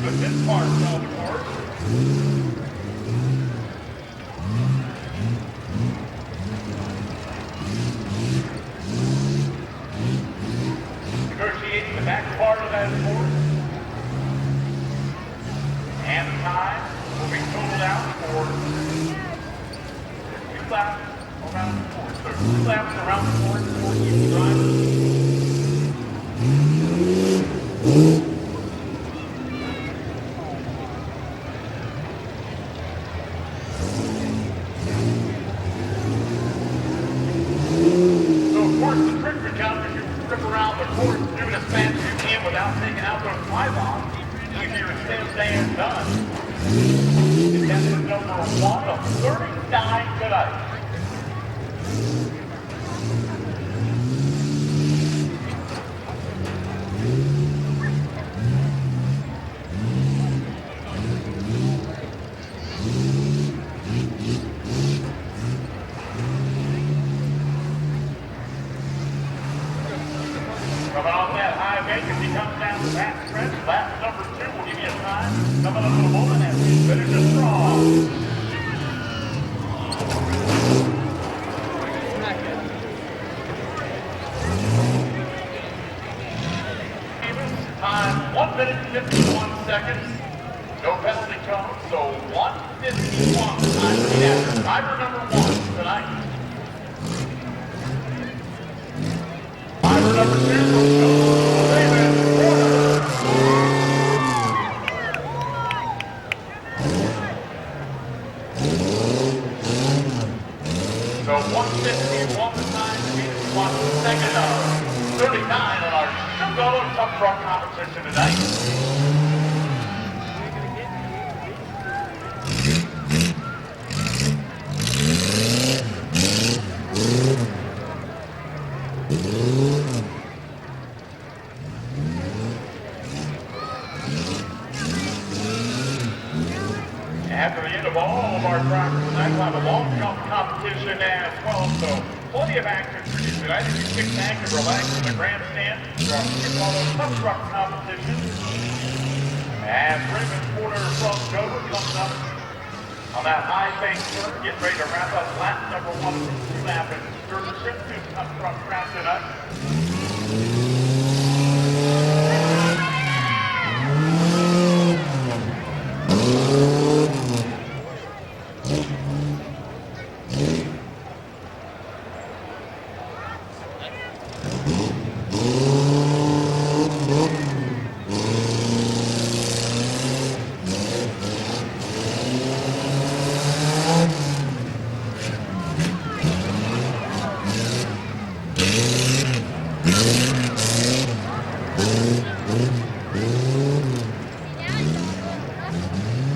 with this part of the course. Negotiating the back part of that course. And the time will be totaled out for 2 laps around the course. So 2 laps around the course for each driver. Without taking out those fly bombs, easier said than done. Contestant number 1 of 39 tonight. Coming off that high bank as he comes down the back stretch. Lap number 2 will give you a time. Coming up to the moment as he finishes strong. Time 1 minute 51 seconds. No penalty cone, so 1:51 time to be after. Driver number 1 tonight. Driver number 2 will go Raven Porter. So 1:51 the time to be 1 second of 39 on our $2 tough truck competition tonight. After the end of all of our drivers tonight, we'll have a long jump competition as well, so plenty of action for you tonight. If you kick back and relax in the grandstand, we're going to call a tough truck competition. And Raven Porter from Dover comes up on that high bank turn, getting ready to wrap up lap number 1 of the 2 lap and third trip to tough truck round tonight.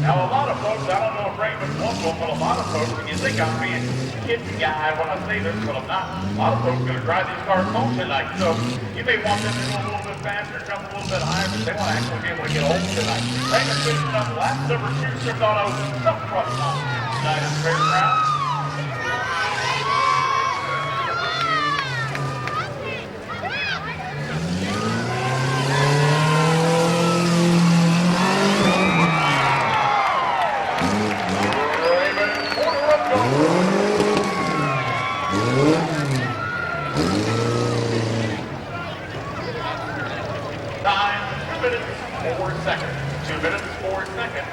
Now, a lot of folks, I don't know if Raymond's one of them, but a lot of folks, when you think I'm being a kiddie guy when I say this, but I'm not. A lot of folks are going to drive these cars home tonight, so you may want them to go a little bit faster, jump a little bit higher, but they want to actually be able to get home tonight. Raymond finishing up lap number 2, Chicago Tough Truck Competition tonight at the fairground. Time 2 minutes 4 seconds. 2 minutes 4 seconds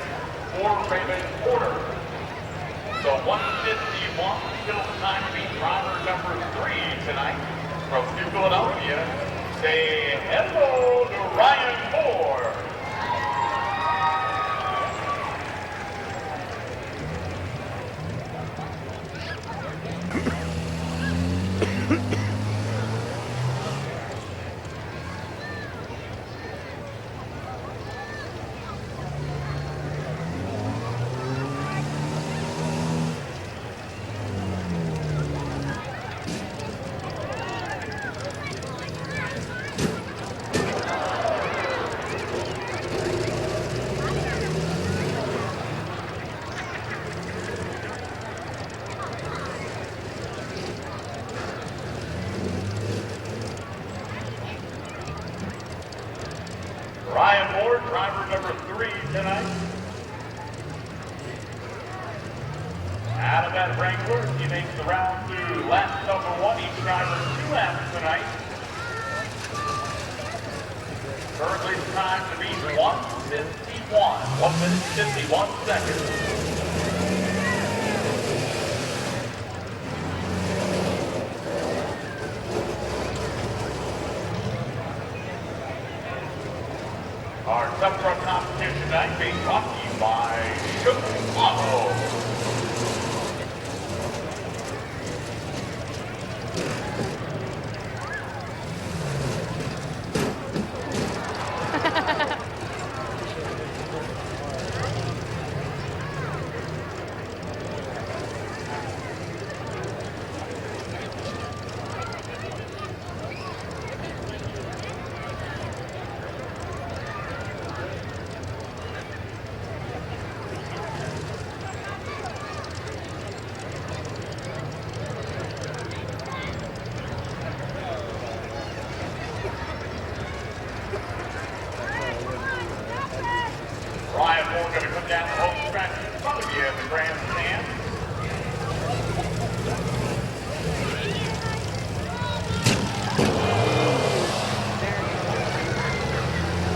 for Raven Porter. So 1:51 still time to be driver number 3 tonight from New Philadelphia. Say hello to Ryan Moore. tonight. Out of that Wrangler, he makes the round through lap number 1. Each driver 2 laps tonight. Currently the time to be 1:51. 1 minute 51 seconds. Our tough truck competition tonight being brought to you by Chicago. We're going to come down the home stretch in front of you in the grandstand.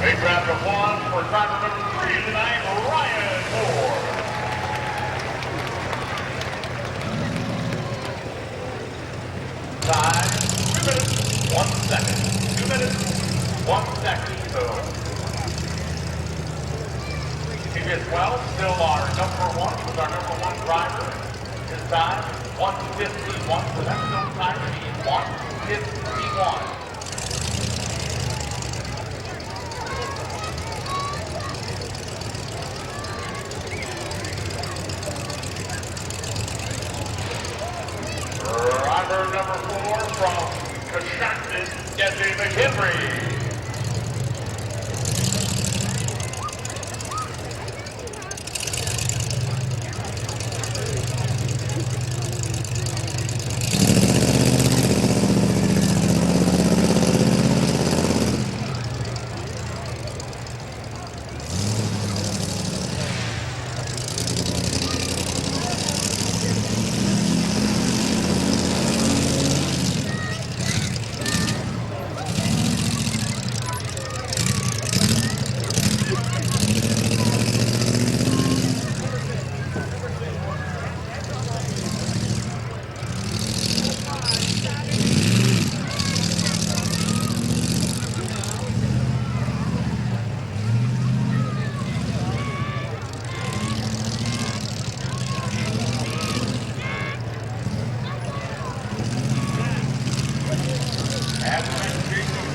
Big round of applause for driver number 3 tonight, Ryan Moore. Time, 2 minutes, 1 second. 2 minutes, 1 second. So as well, still our number 1, was our number 1 driver. His time, 1:51, so that's still time to be 1:51. Driver number 4 from Coshocton, Jesse McHenry.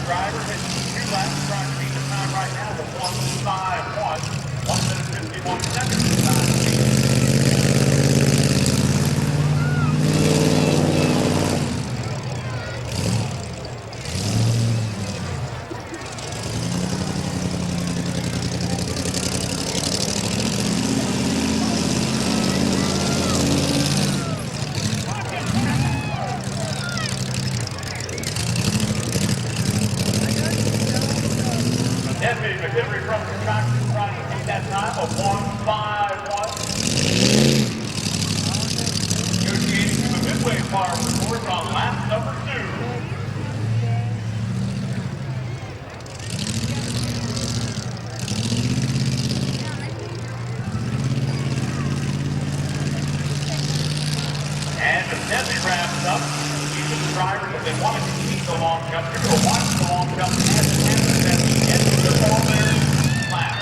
Driver has 2 laps, trying to beat the time right now with 1:51. 1 minute 51 seconds. Deputy McHenry from Coshocton trying to take that time of 1:51. Negotiating to the midway part of the course on lap number 2. And the Deputy wraps up. Each of the drivers, if they want to compete the long jump, you're going to watch the long jump and the end of the performance lap.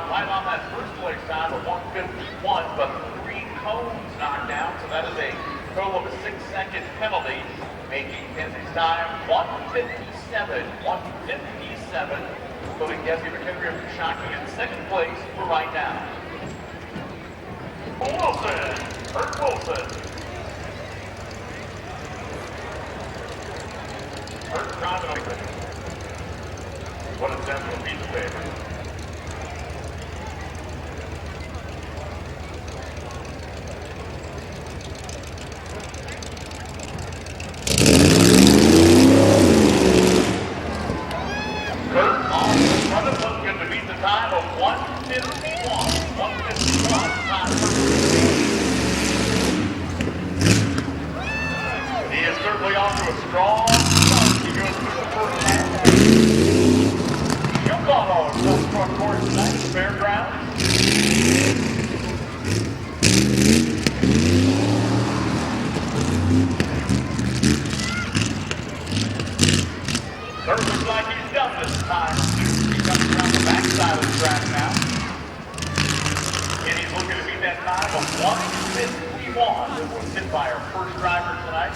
Right on that first place time of 1:51, but 3 cones knocked down, so that is a total of a 6-second penalty, making Kenzie's time 1:57. 1:57. Putting Jesse McHenry of Coshocton in 2nd place for right now. Wilson, Kurt Wilson. Kurt driving what is that will be the favorite. Chicago just front court tonight, Fairgrounds. Third looks like he's done this time. He comes around the backside of the track now. And he's looking to beat that time of 1:51 that was hit by our first driver tonight.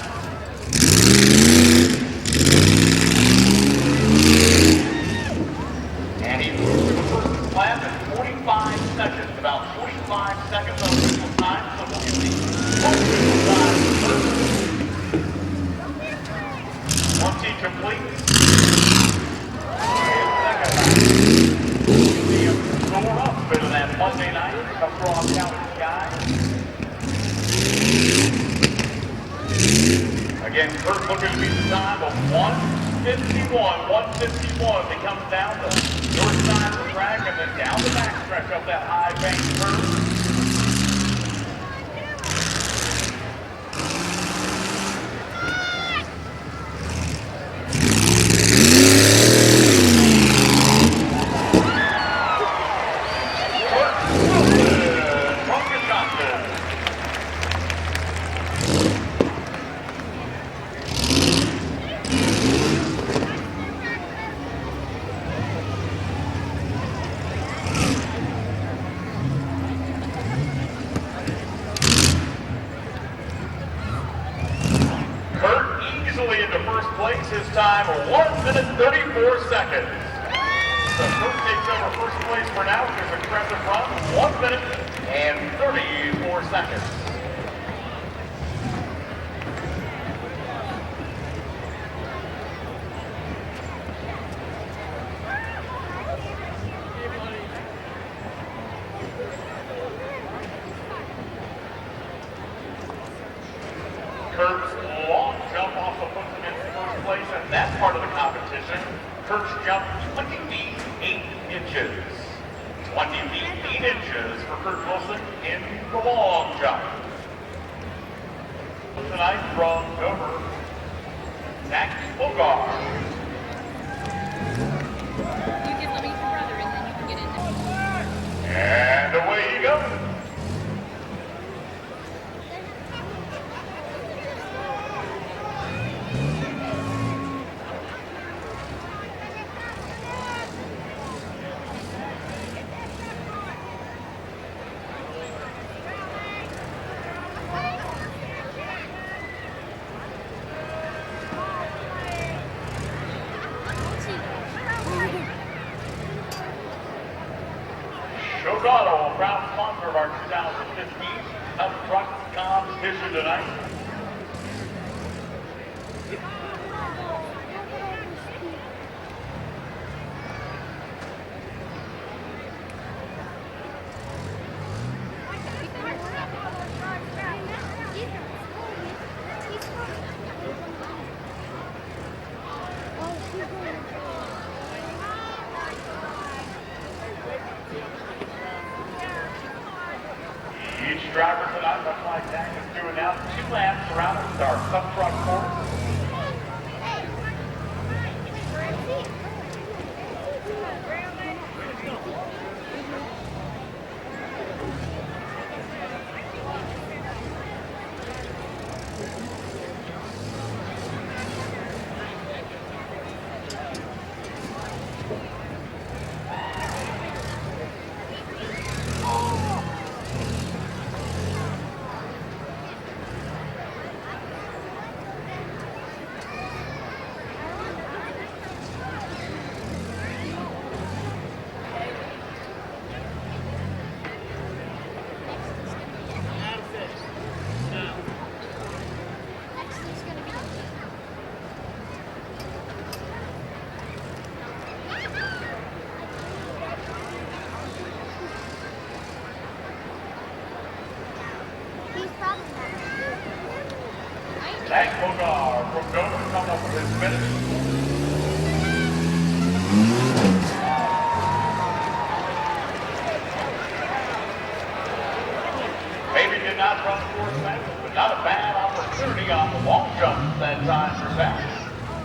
And he moved to the first lap in 45 seconds, about 45 seconds on official time, so we'll get the official time first. Once he completes, and second lap. See him soar up a bit of that Monday night across County Sky. Again, Kurt looking to beat the time of 1:51. 1:51. He comes down the north side of the track and then down the backstretch up that high bank curve. His time 1:34. So Kurt takes over first place for now with his impressive run, 1:34. Kurt's long jump also puts him in first place in that part of the competition. Kurt's jump 20 feet 8 inches. 20 feet 8 inches for Kurt Wilson in the long jump. Tonight from Dover, Zach Bogar. You can let me your brother and then you can get in there. And away you go. Chicago, a proud sponsor of our 2015 Tough Truck competition tonight. Each driver tonight, much like Zach is doing now, 2 laps around our Tough Truck course. Zach Bogar from Dover come up with his finish. Maybe did not run the course fast, but not a bad opportunity on the long jump that time for Zach.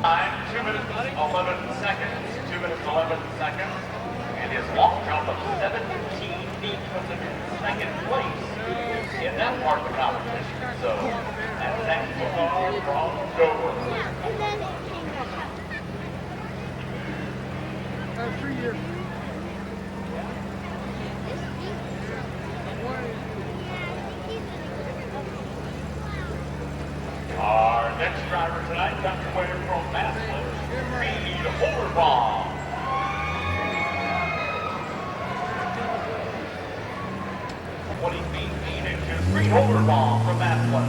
Time 2 minutes 11 seconds. 2 minutes 11 seconds. And his long jump of 17 feet puts him in second place in that part of the competition. So that's far from over. And then it came back. 3 years. Our next driver tonight comes away from Maslin, Mid-Vid Holderbomb. 20 feet, 8 inches, Mid-Vid Holderbomb from Maslin.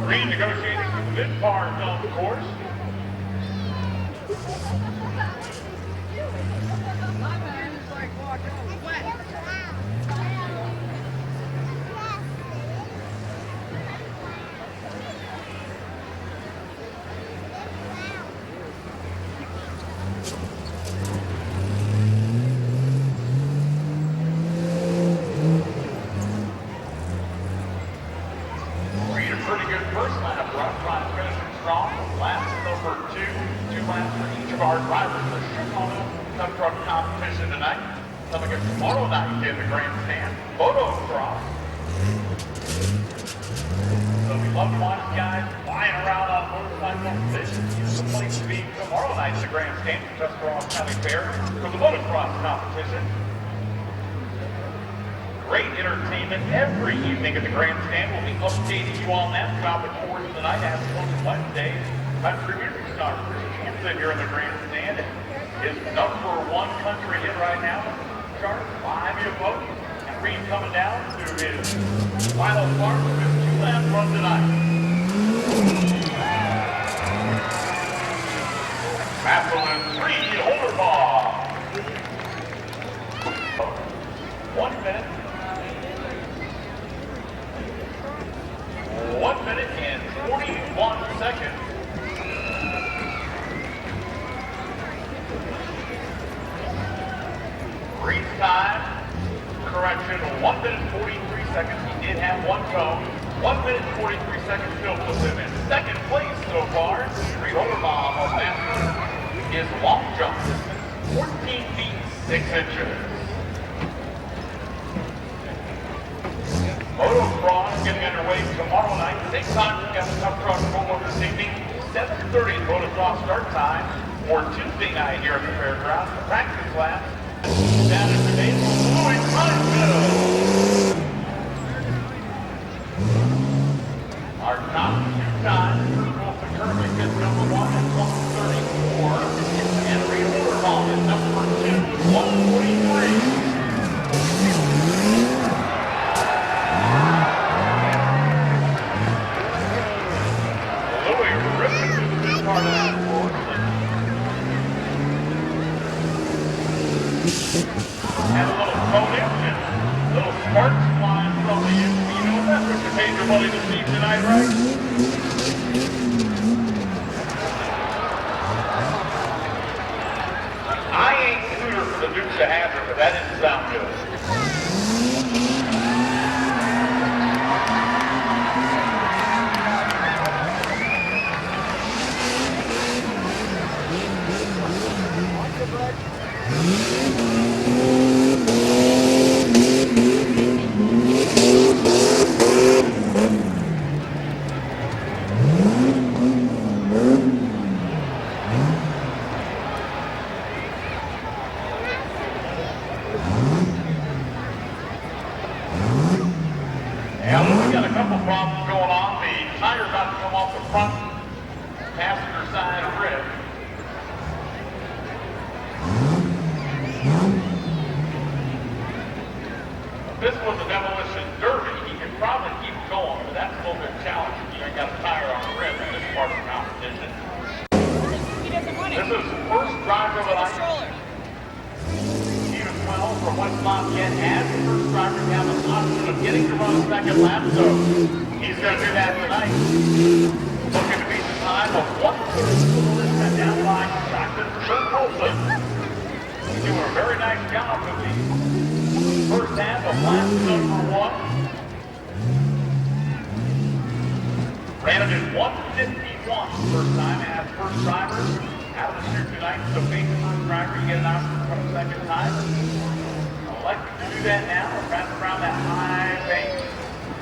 Renegotiating with the mid-part on the course. Pretty good first lap run, trying to finish it strong. Laps number 2 laps for each of our drivers. The Chicago Tough Truck competition tonight. Coming up tomorrow night in the grandstand, motocross. So we love to watch guys flying around on motorcycles. This is the place to be tomorrow night in the grandstand for Tuscarawas County Fair for the motocross competition. Great entertainment every evening at the grandstand. We'll be updating you on that throughout the course of the night as well as Wednesday. Country music star Chris Hansen here in the grandstand. His number 1 country hit right now. Chart 5 year vote. And Reed coming down to his final part of his 2-lap run tonight. Maslin 3 Holderbomb. 1 minute. 1 minute and 41 seconds. Reed's time, correction, 1 minute 43 seconds. He did have 1 cone. 1 minute 43 seconds still puts him in second place so far. Mid-Vid Holderbomb of Maslin. His long jump distance, 14 feet 6 inches. Motocross getting underway tomorrow night. Same time we got the Tough Truck Roll this evening. 7:30 motocross start time for Tuesday night here at the fairgrounds. The practice lap down at the base of Louis Huntsville. Our top 2 times Wilson currently gets number 1 at 12:34. And Mid-Vid Holderbomb is number 2 at 1:43. Part of that course. And a little cone engine, little sparks flying from the engine. You know, that's what you paid your money to see tonight, right? I ain't suitor for the Dukes of Hazzard, but that didn't sound good. Yeah, we got a couple problems going on. The tire's about to come off the front passenger side rim. This was a demolition derby. He could probably keep going, but that's a little bit challenging. You ain't got a tire on the rim in this part of the competition. He doesn't want it. This is the first driver that I Stroller. Team of 12 from from West Lafayette as the first driver to have the option of getting to run a second lap, so he's going to do that tonight. Looking to beat the time of 1:34, set down by Dr. Kurt Wilson. He's doing a very nice job with the first half of lap number 1. Ran it in 1:51 first time as first driver out of the chute tonight. So being the first driver, you get an option for a second time. I'd like to do that now. We're passing around that high bank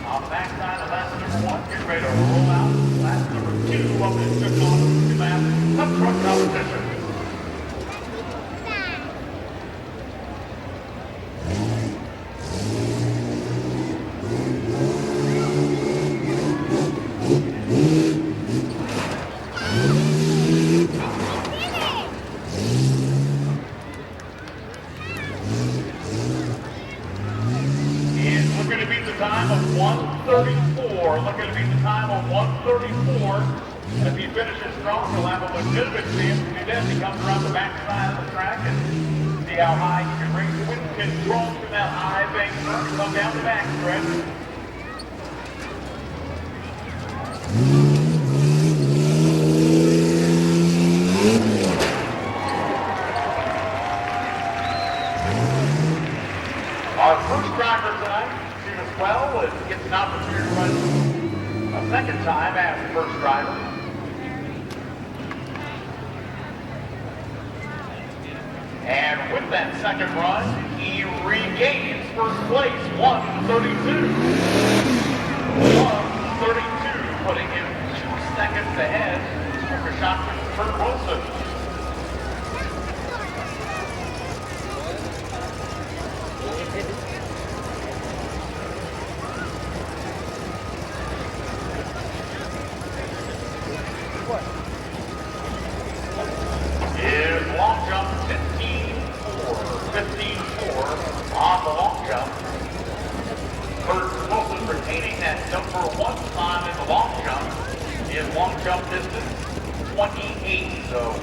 on the backside of lap number 1. Get ready to roll out lap number 2 of this 2-lap tough truck competition. Time of 1:34. Looking to beat the time of 1:34. And if he finishes strong, he'll have a legitimate chance to do that. He comes around the backside of the track and see how high he can bring the wind control through that high bank turn and come down the back stretch. Our first driver tonight, well, it gets an opportunity to run a second time as the first driver. And with that second run, he regains first place, 1:32. 1:32, putting him 2 seconds ahead of Dr. Kurt Wilson. Is long jump 15-4 on the long jump. Kurt Wilson retaining that number 1 spot in the long jump. His long jump distance 28. So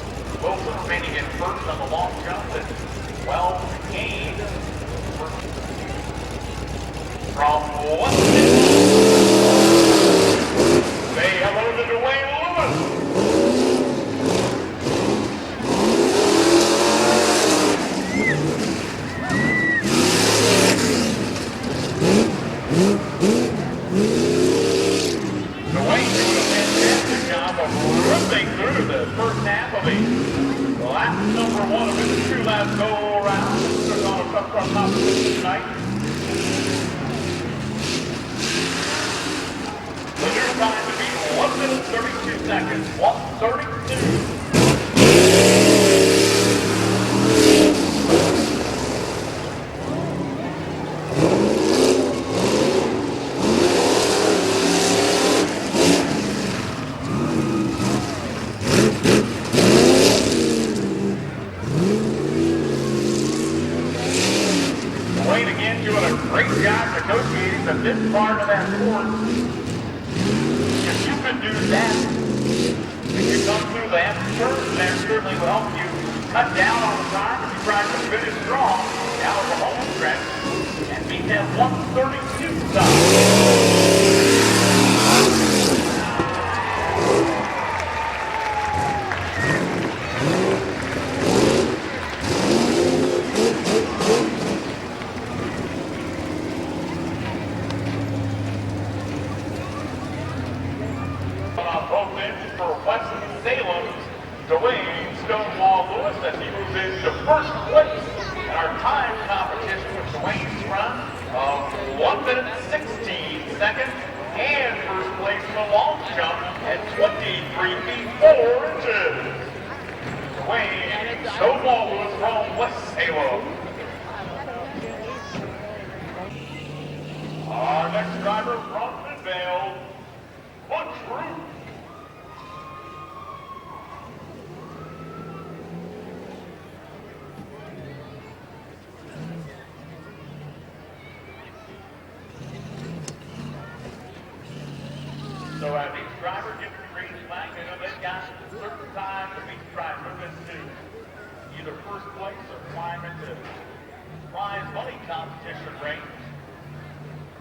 Wilson remaining in first on the long jump and well gained from Washington. Say hello to Dwayne Lewis. Dwayne doing a fantastic job of ripping through the first half of the lap number 1 of his 2-lap go-around. Took on a tough truck competition tonight. The new time to beat 1:32 seconds. 1:32. Wayne again doing a great job negotiating the mid part of that course. If you can do that, if you come through the turn, that certainly will help you cut down on the time if you try to finish strong down at the home stretch and beat that 1:32 time. For West Salem's Dwayne Stonewall Lewis as he moves into first place in our time competition with Dwayne's run of 1:16 seconds and first place in the long jump at 23 feet 4 inches. Dwayne Stonewall Lewis from West Salem. Our next driver from Mid-Vid, Butch Root. acceleration rate.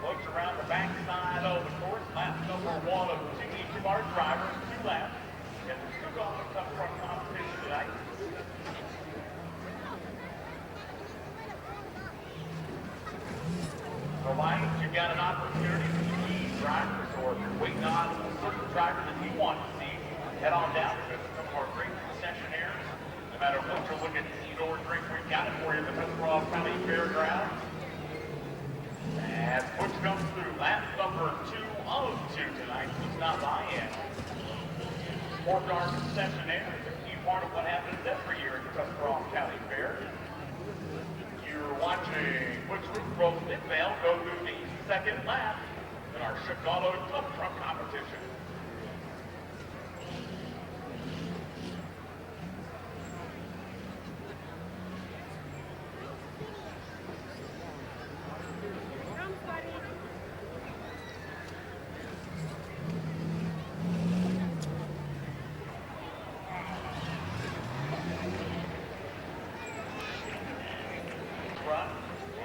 Looks around the backside of the course. Lap number 1 of 2 each of our drivers, 2 laps. And the Tuscarawas Cup Truck competition tonight. Provided you've got an opportunity to see drivers, or if you're waiting on a certain driver that you want to see, head on down to some of our great concessionaires. No matter what you're looking to eat or drink, we've got it for you at the Tuscarawas County Fairgrounds. As push comes through, lap number 2 of 2 tonight. Please stop by and support our concessionaire. It's a key part of what happens every year at the Tuscarawas County Fair. You're watching Butch Root from Midvale go through the second lap in our Chicago Tough Truck competition.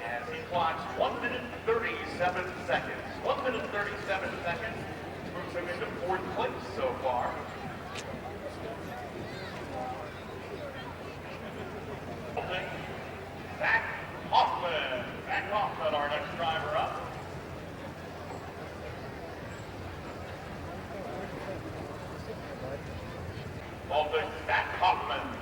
As he clocks 1 minute 37 seconds. 1 minute 37 seconds moves him into 4th place so far. Zach Hoffman. Zach Hoffman, our next driver up. Holding Zach Hoffman.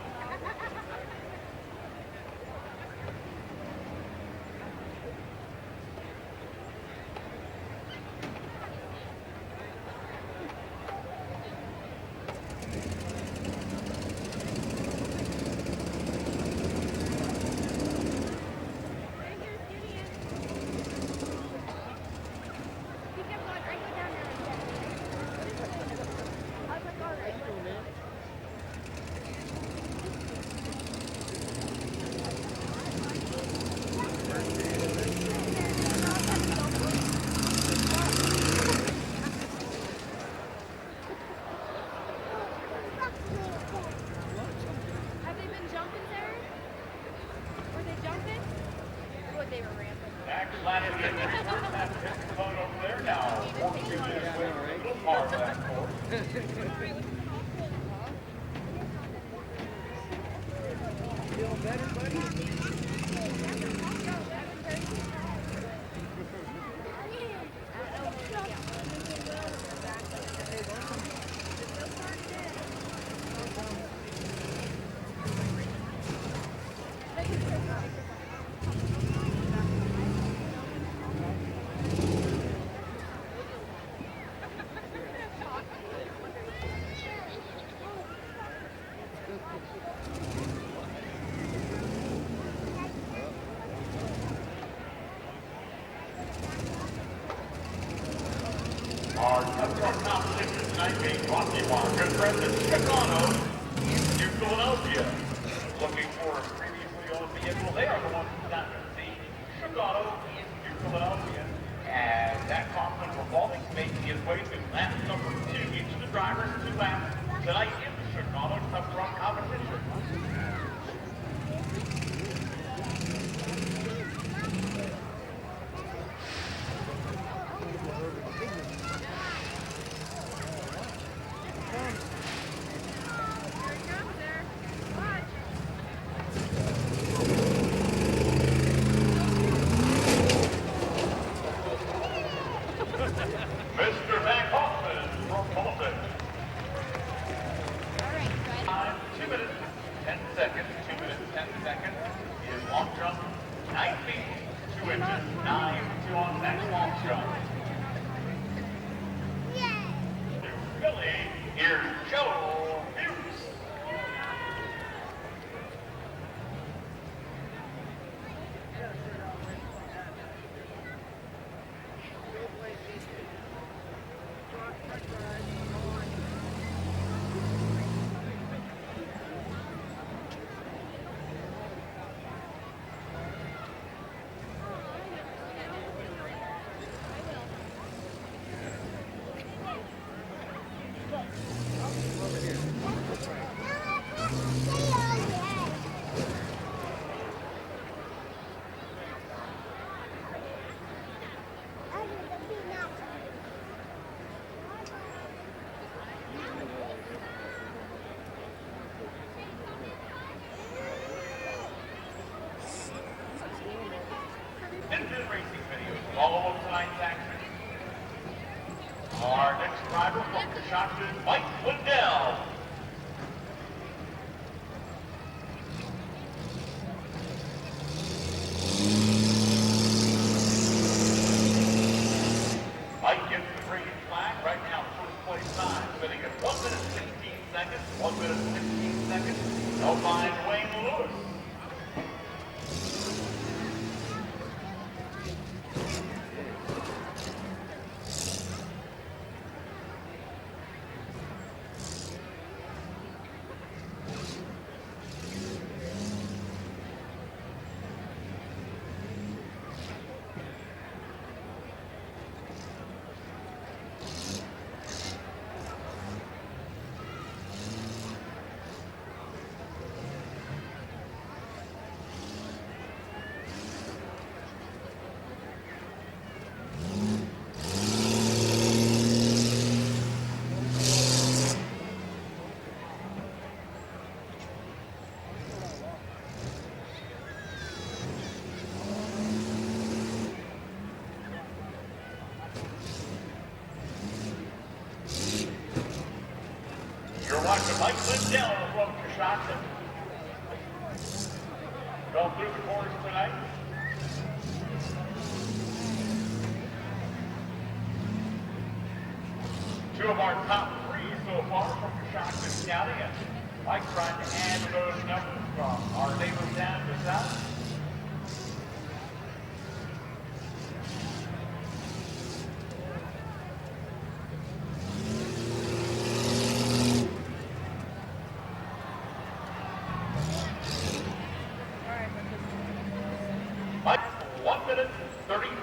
Our Tough Truck competition tonight being brought to you by our good friends at Chicago in New Philadelphia. Looking for a previously owned vehicle, they are the ones who got to see Chicago in New Philadelphia. And Zach Hoffman revolving, making his way to lap number 2. Each of the drivers 2 laps tonight in the Chicago Tough Truck competition. Mr. Zach Hoffman from Bolton. All right, 2 minutes, 10 seconds. 2 minutes, 10 seconds is long jump, 9 feet, 2 inches, 9-2 on next long jump. Billy, here's Joe Hughes. Mid-Vid racing videos of all of tonight's action. Our next driver from Coshocton, Mike Lindell. Mike gets the green flag right now. First place time sitting at 1 minute 16 seconds. 1 minute 16 seconds. Held by Dwayne Lewis. You're watching Mike Lindell from Coshocton. Going through the course tonight. Two of our top three so far from Coshocton County. And Mike trying to add to those numbers from our neighbors down to the south. Mike, 1 minute 39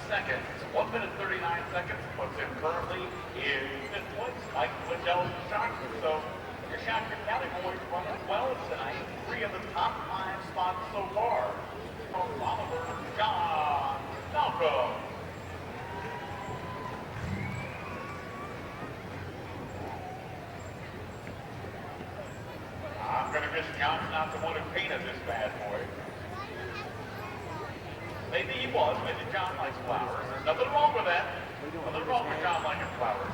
seconds. 1 minute 39 seconds puts him currently in fifth place. Mike Lindell Coshocton. So your Coshocton County boys running well tonight. Three of the top 5 spots so far. From Oliver, John, Malcolm. I'm going to guess John's not the one who painted this bad boy. Maybe he was. Maybe John likes flowers. There's nothing wrong with that. Nothing wrong with John liking flowers.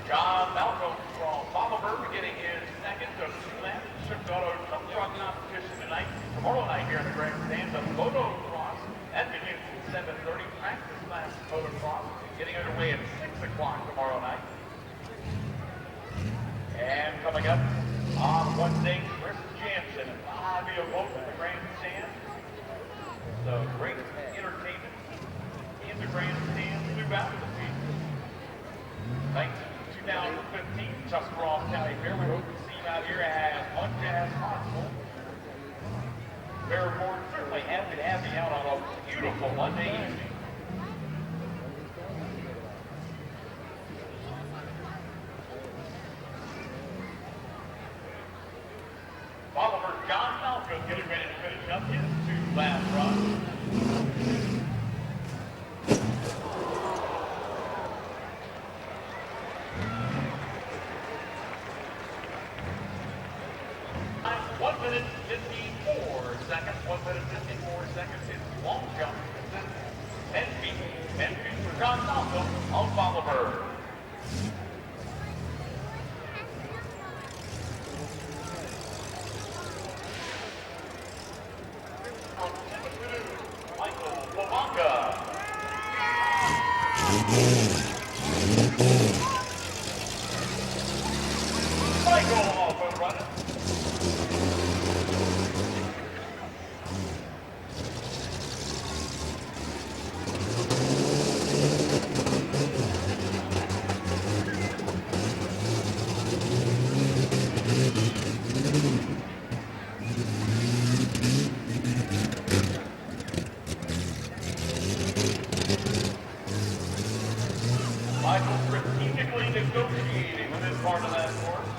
John Malcolm from Oliver getting his second of 2 laps. Shift Auto Truck competition tonight. Tomorrow night here in the grandstand, the motocross. That begins at 7:30. Practice last motocross getting underway at 6 o'clock tomorrow night. And coming up on Wednesday, Chris Jansen and Fabio Wolf at the grandstand. So great entertainment in the grandstand throughout the season. Thanks. 2015 Tuscarawas County Fair. We hope to see you out here as much as possible. Fair Board certainly happy to have you out on a beautiful Monday evening. Oliver John Malcolm getting ready to finish up his 2-lap run. Long jump. 10 feet. 10 feet for John Malcolm on Oliver. Michael Wabaka. Michael off and running. Michael strategically negotiating with this part of that course.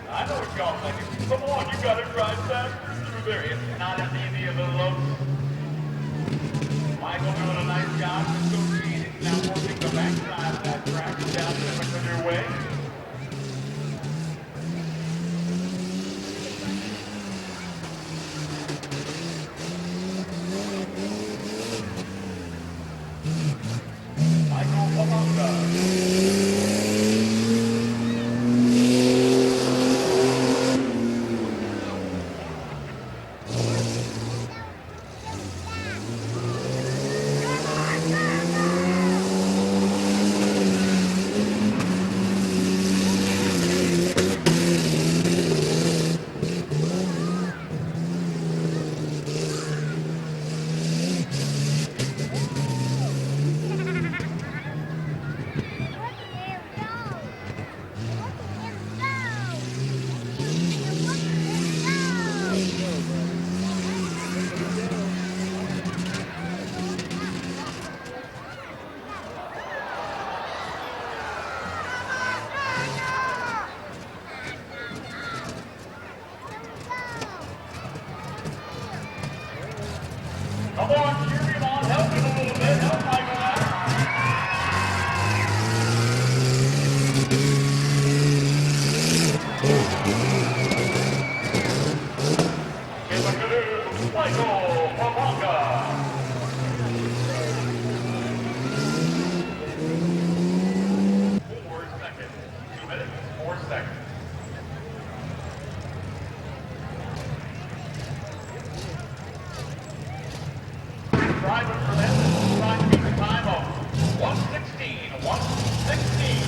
I know what y'all thinking. Come on, you gotta drive faster through there. It's not an any of the looks. Michael doing a nice job negotiating, now working the backside of that track down to their way. Michael Palanga. Come on, cheer him on, help him a little bit, help Michael out. In the canoe, Michael Palanga. 4 seconds. 2 minutes, 4 seconds. Driving for them, trying to beat the time of 1:16, 1:16.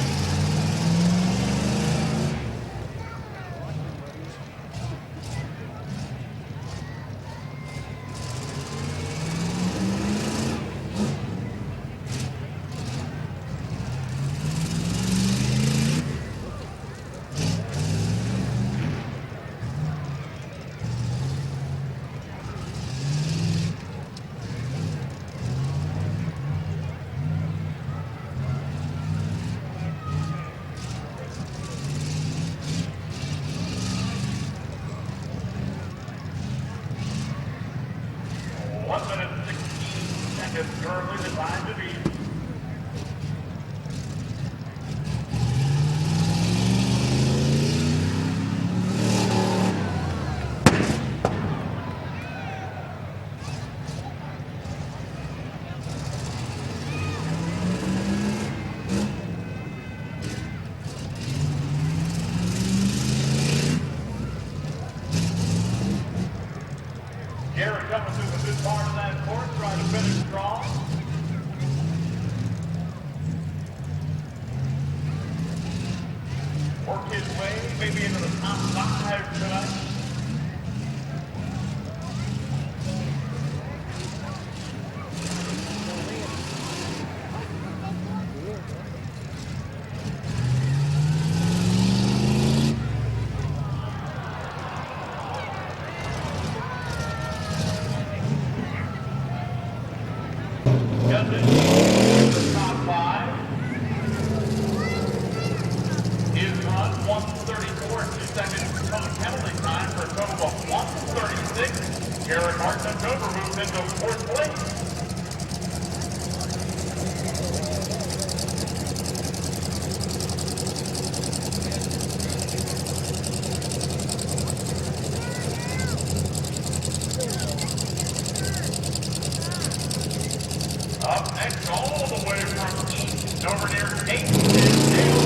Seconds currently the time to beat. Garrett coming through the good part of that course, trying to finish strong. Work his way, maybe into the top 5 tonight. The top 5. His run, 1:34 and 2 seconds penalty time for a total of 1:36. Garrett Martin of Dover moves into 4th place. Up next, all the way from east, over near Dayton, is Dale.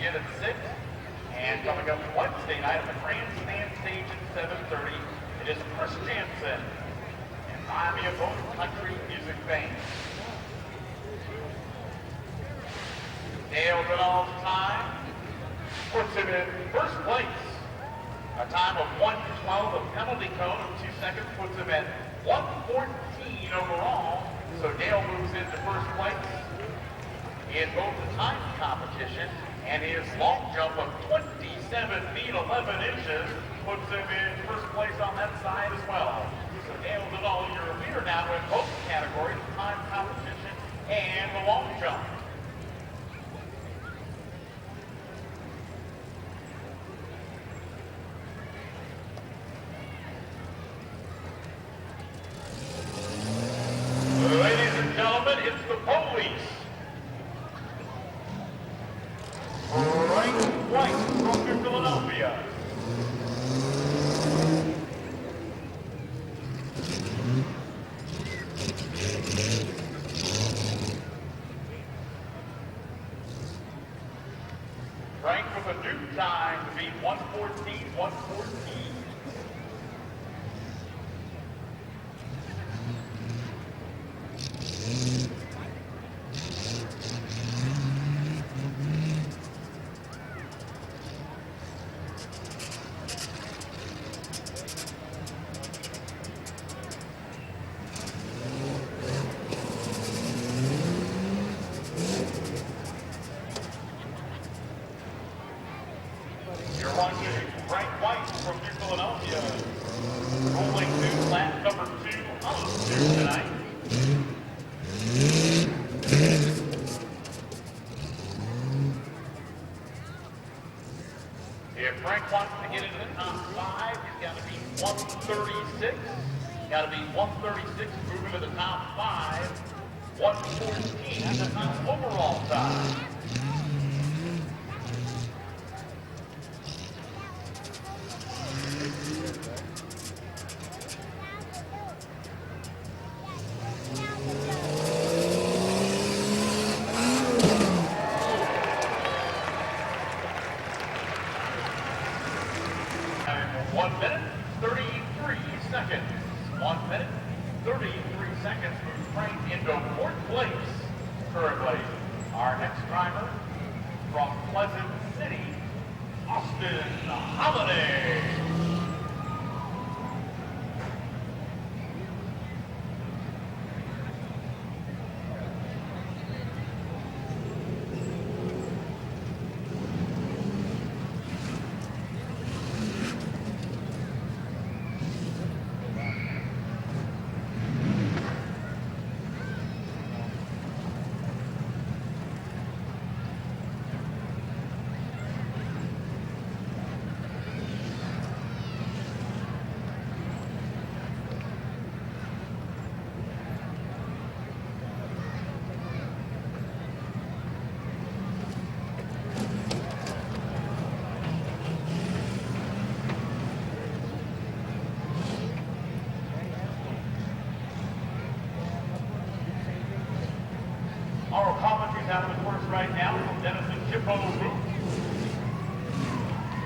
begin at 6. And coming up Wednesday night at the Grandstand stage at 7:30, it is Chris Jansen and Miami of both country music fame. Dale Goodall's time puts him in first place. A time of 1:12, a penalty cone of 2 seconds puts him at 1:14 overall. So Dale moves into first place in both the time competition and his long jump of 27 feet 11 inches puts him in first place on that side as well. So Dale Goodall, you're a leader now in both categories, the time competition and the long jump. Ladies and gentlemen, it's the police. Frank White from New Philadelphia. Frank with a new time to beat 1:14. You're watching Frank White from New Philadelphia, rolling to lap number 2 of 2 tonight. If Frank wants to get into the top 5, he's got to be 136. Got to be 136 moving to the top 5. 1:14 is the top overall time. And 1 minute, 33 seconds. 1 minute, 33 seconds moves Frank into 4th place. Currently, our next driver from Pleasant City, Austin Holiday. Our commentaries out of the course right now from Dennis and Jimbo Roof.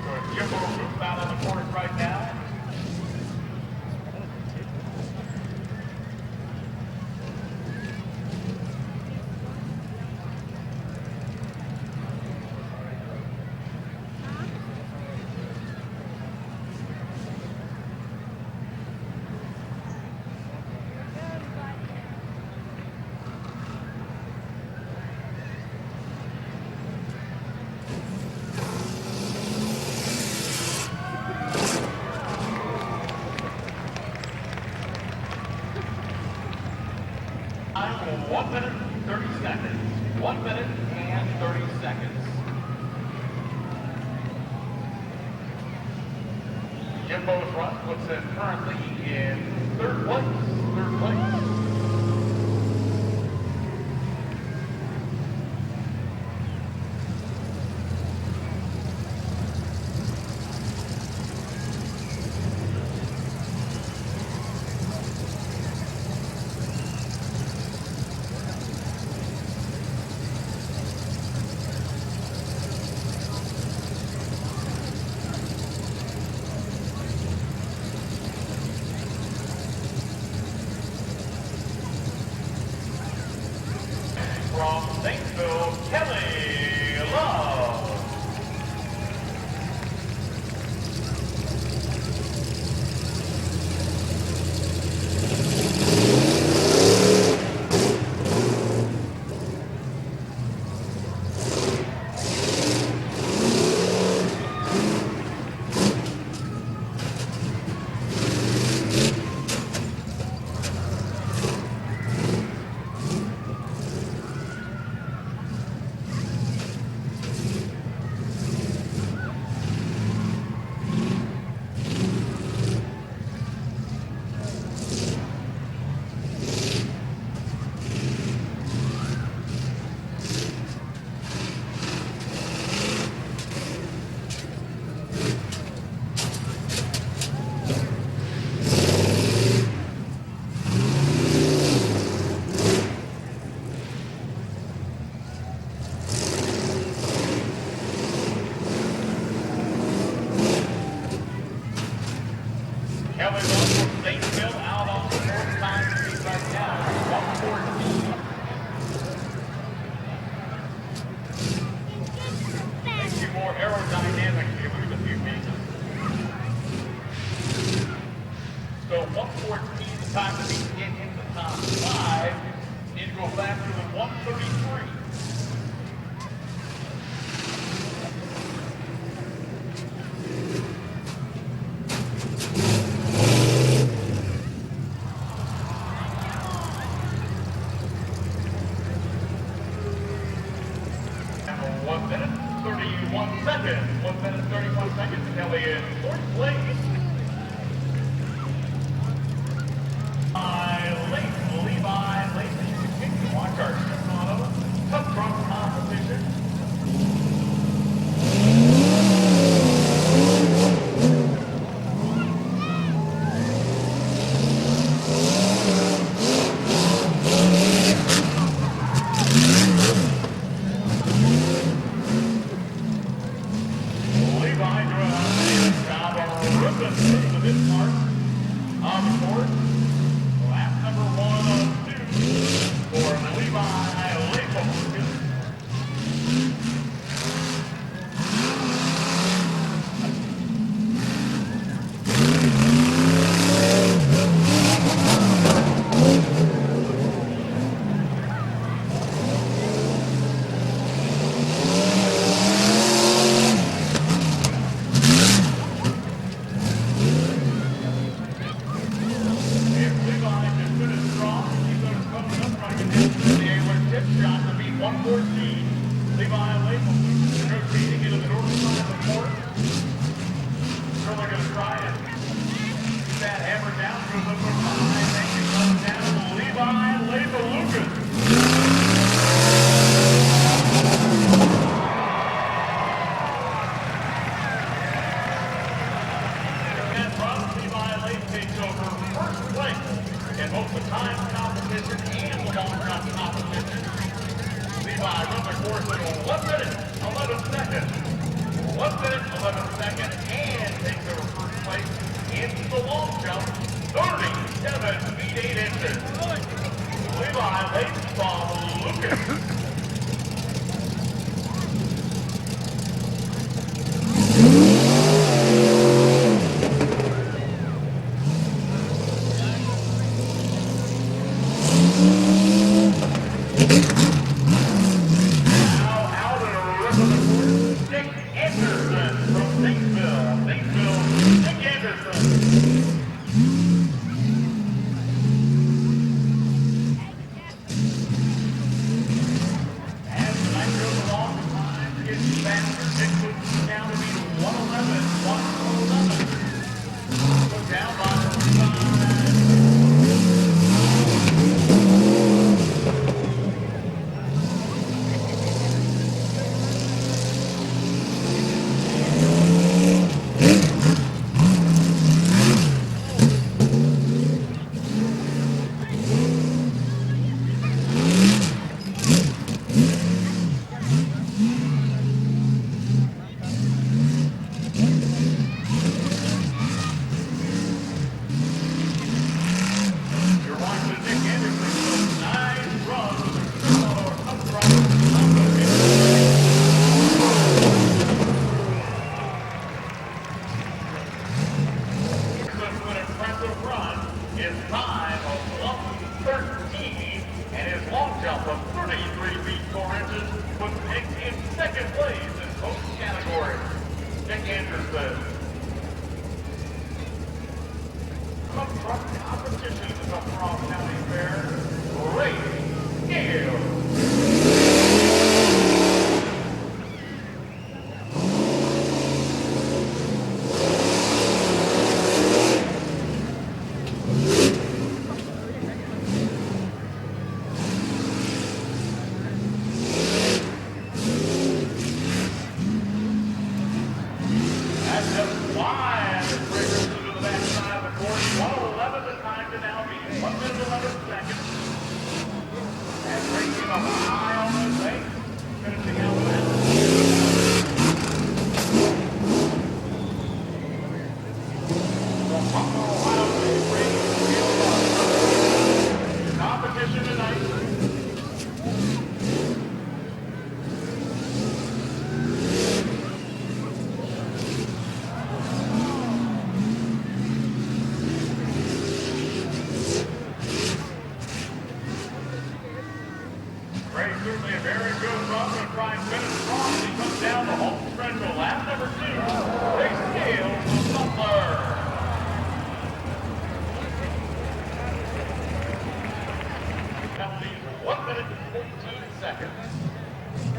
So it's Jimbo Roof out on the course right now. Time for 1 minute, 30 seconds. 1 minute and 30 seconds. Jimbo's run puts him currently in 3rd place. 3rd place. Kelly's on from Statesville out on the fourth time to beat right now. 114. Makes you more aerodynamic if you lose a few feet. So 114 is the time to beat to get into the top 5. Need to go faster than 133. Number 1 minute, 31 seconds. 1 minute, 31 seconds. Kelly in fourth place. Levi Lacey. Watch our Shimano Cup Truck competition. Levi doing a job on the ribbon to this part on the course. Lap number 1 of 2 for Levi Lacey. If Levi can finish strong, he's going to come up trying to get the A-Wing tip shot to beat 114. Levi Lacey proceeding into the north side of the court. Really going to try and keep that hammer down. Goes up for 5. Thank you. Comes down to Levi Lucas. And from Levi Lacey takes over first place in both the time competition and the long jump competition. Levi runs the course in 1 minute, 11 seconds. 1 minute, 11 seconds, and takes over first place in the long jump, 37 feet 8 inches. Levi Lacey from Lucas. Now out of the rest of the course, Dick Anderson from Statesville. Dick Anderson. As the night goes along, the time gets faster. Dick puts it down to be 111. Put down by 33 feet 4 inches, puts Nick in second place in both categories. Nick Anderson. Cup truck competition at the Tuscarawas County Fair. Great scale. Ohio differential. Lap number 2, race scale of Butler. Penalties 1 minute and 14 seconds.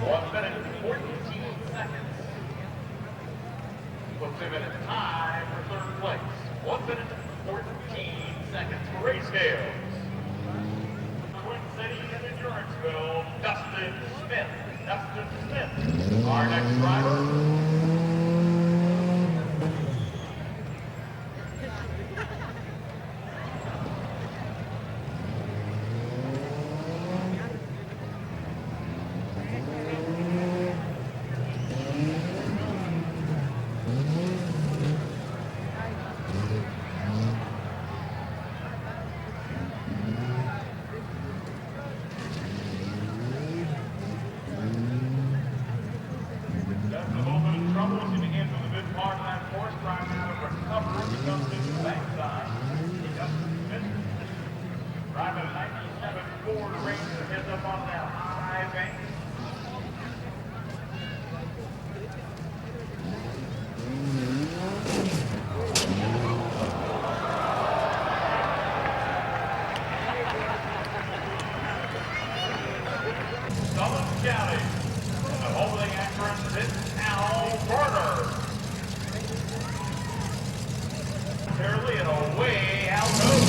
1 minute and 14 seconds. Puts him in a tie for third place. 1 minute and 14 seconds for race scales. Twin Cities and Enduranceville, Dustin Smith. Dustin Smith, our next driver. Driving a 97 Ford Ranger, heads up on that high bank. Summons County, from the holding entrance, it's Al Barter. Fairly and away, Al goes.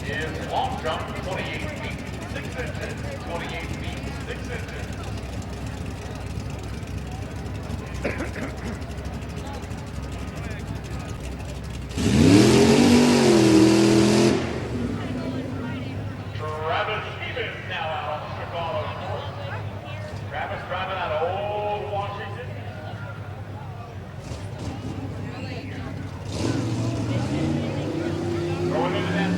Is long jump 28 feet 6 inches. 28 feet 6 inches. Travis Stevens now out on the Chicago course. Travis driving out of Old Washington. Going into that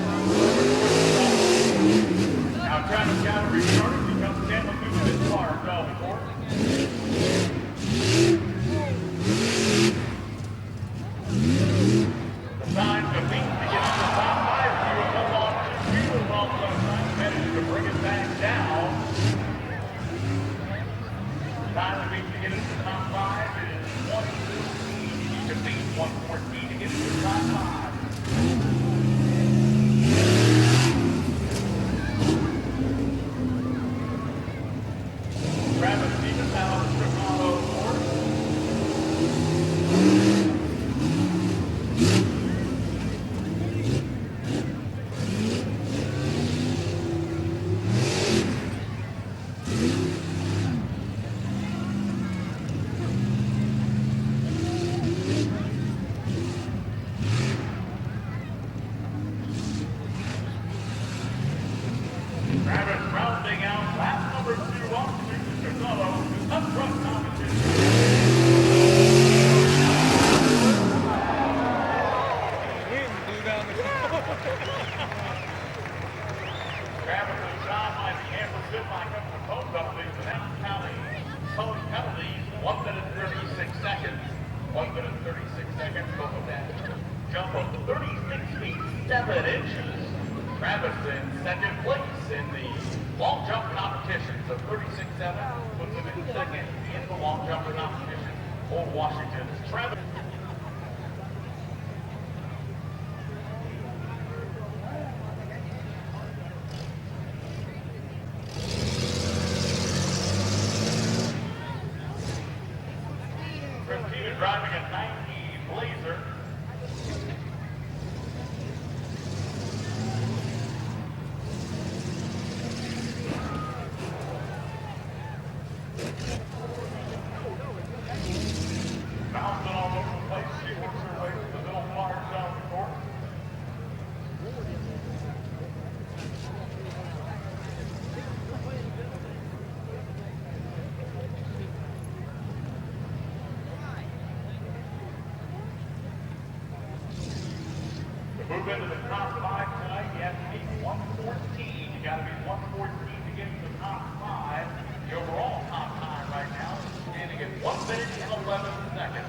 now Travis got a restart. He comes down with his car, before. Travis and John might be hampered by a couple of phone penalties, and that's counting phone penalties. 1 minute 36 seconds. 1 minute 36 seconds. Go with that jump of 36 feet 7 inches. Travis in second place in the long jump competition. So 36.7 puts him in second in the long jump competition. Old Washington's Travis. Christina driving a 90 Blazer. Bouncing all over the place. She works her way to the middle far side of the court. To move into the top 5 tonight, you have to be 114. You got to be 114 to get to the top 5. The overall top time right now is standing at 1 minute and 11 seconds.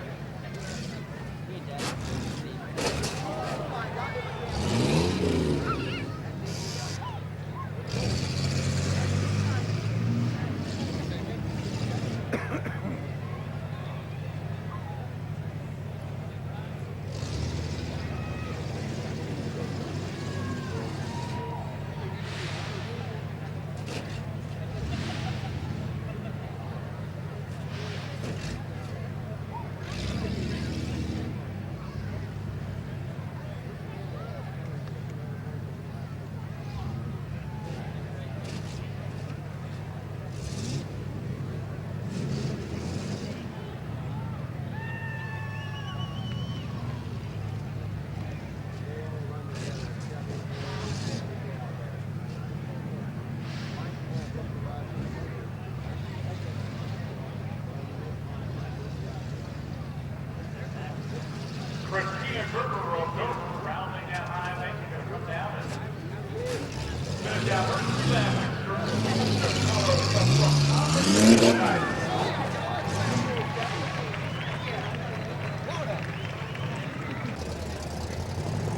Christina Gerber of Dover rounding that high, making it come down and finish down her 7.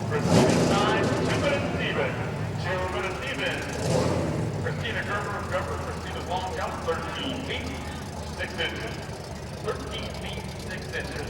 Christina's time, 2 minutes even. 2 minutes even. Christina Gerber of Dover, Christina's long jump, 13 feet, 6 inches. 13 feet, 6 inches.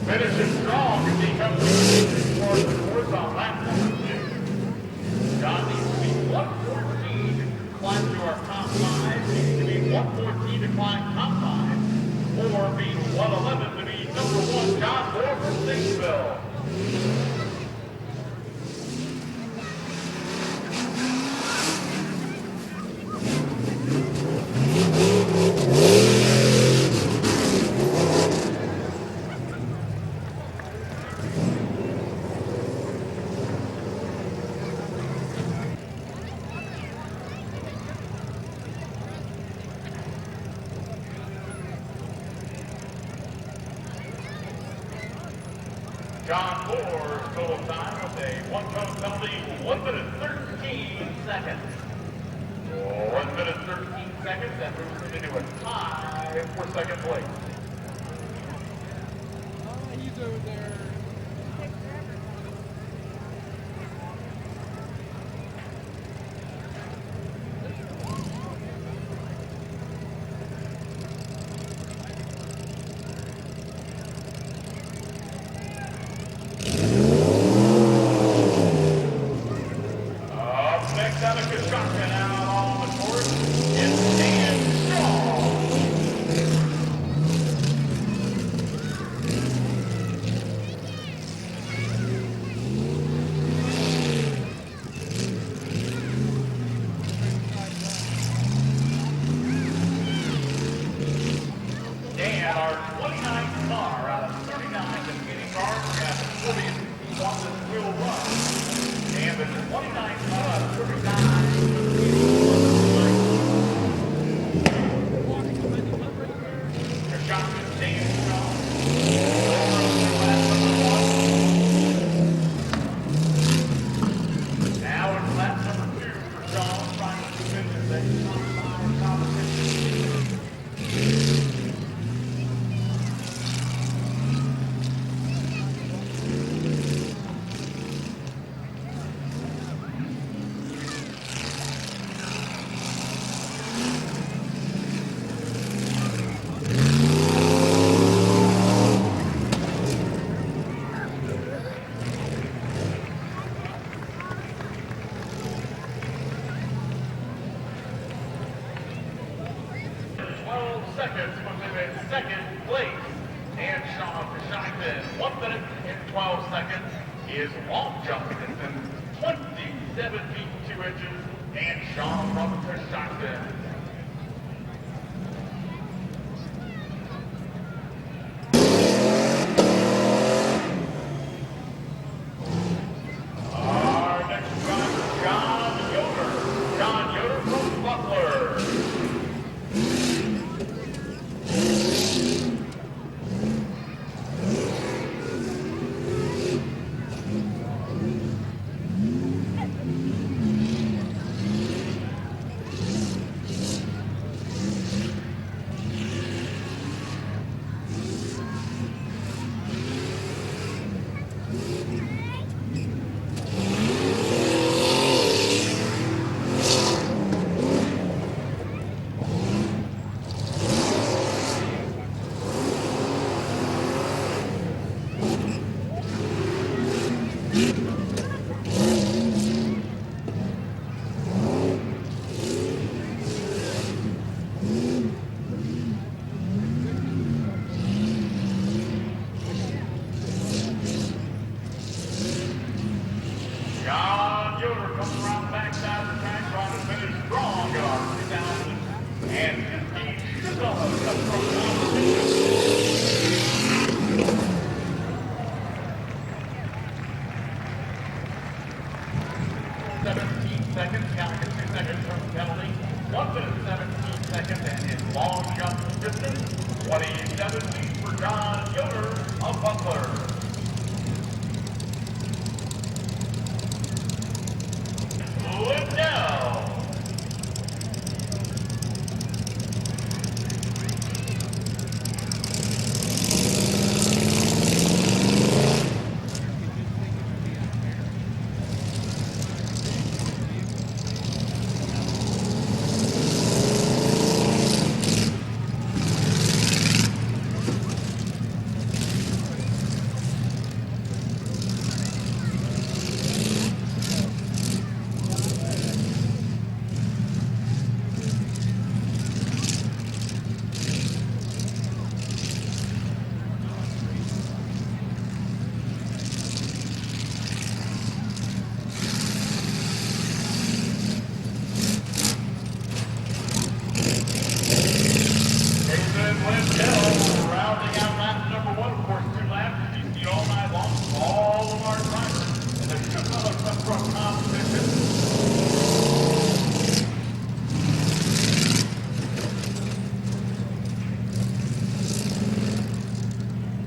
Finishing strong as he comes to towards the course on lap number 2. John needs to be 114 to climb to our top 5. Needs to be 114 to climb top 5. Or be 111 to be number 1. John Moore from Statesville. John Moore's total time with a one-cone penalty, 1 minute 13 seconds. 1 minute 13 seconds, that moves him into a tie for second place. He's over there. Stockton, 1 minute and 12 seconds. His long jump distance, 27 feet 2 inches. And Sean Robinson Stockton. Our next driver, John Yoder. John Yoder from Butler. John Yoder comes around the backside of the track, trying to finish strong at our 2015 Tuscarawas Cup competition. 17 seconds, counting a 2-second penalty. 1 minute 17 seconds, and his long jump distance, 27 feet for John Yoder of Butler. Lindell. Rounding out lap number 1, of course, 2 laps. You see all night long, all of our drivers in the Tuscarawas Cup competition.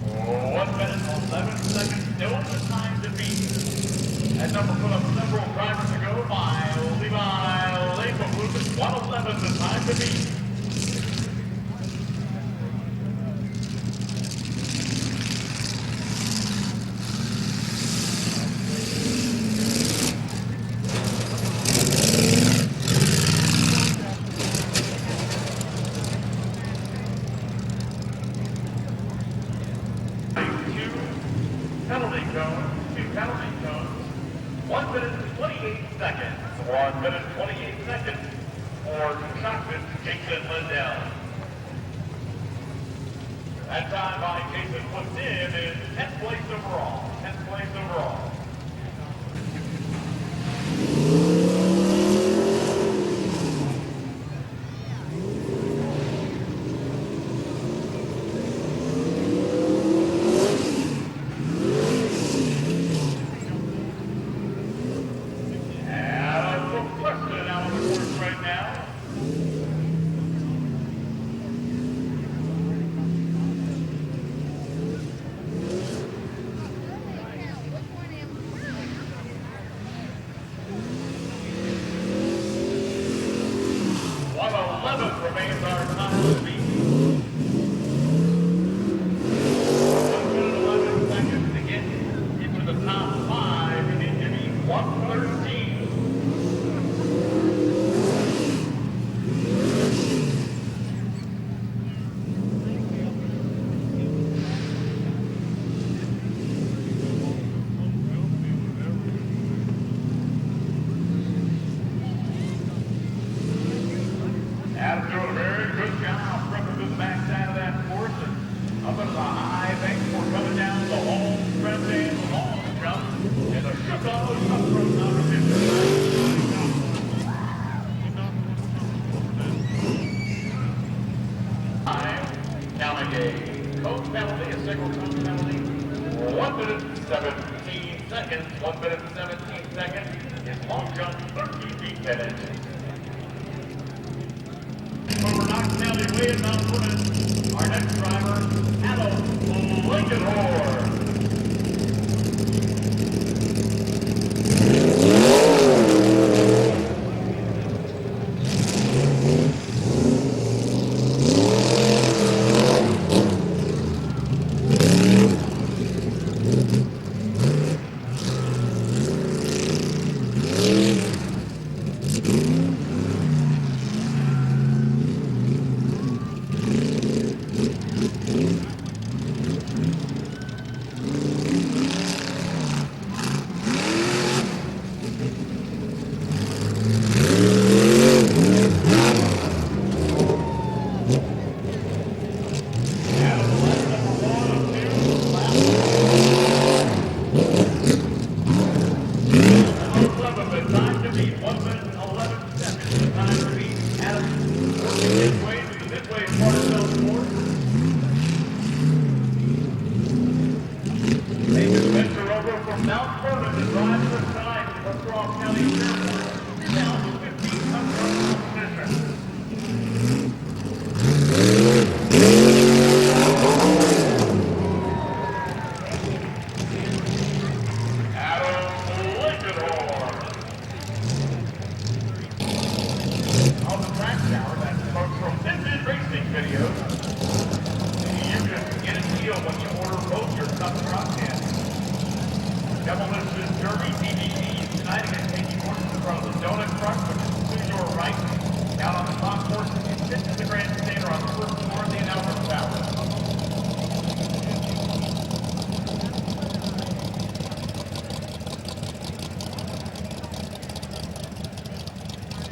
Oh, 1 minute, 11 seconds, still the time to beat. That number put up several drivers ago by Levi Latham Lucas. 1:11 the time to beat. Two penalty cones. 1 minute and 28 seconds. 1 minute and 28 seconds for Stockton, Jason Lindell. That time by Jason puts in is 10th place overall. 10th place overall. 1 minute 17 seconds. 1 minute 17 seconds. His long jump 13 feet 10 inches. Over Knox County Way in Mount Plymouth, our next driver, Adam Lincoln.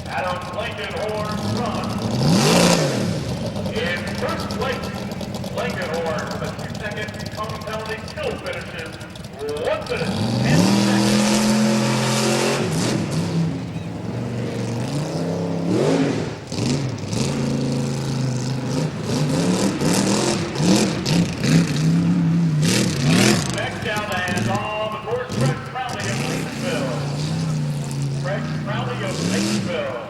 Adam Lincoln runs in first place. Lincoln with a 2-second coming penalty still finishes 1 minute 10 seconds. Next down and on the course, Greg Crowley of Lakesville. Greg Crowley of Lakesville.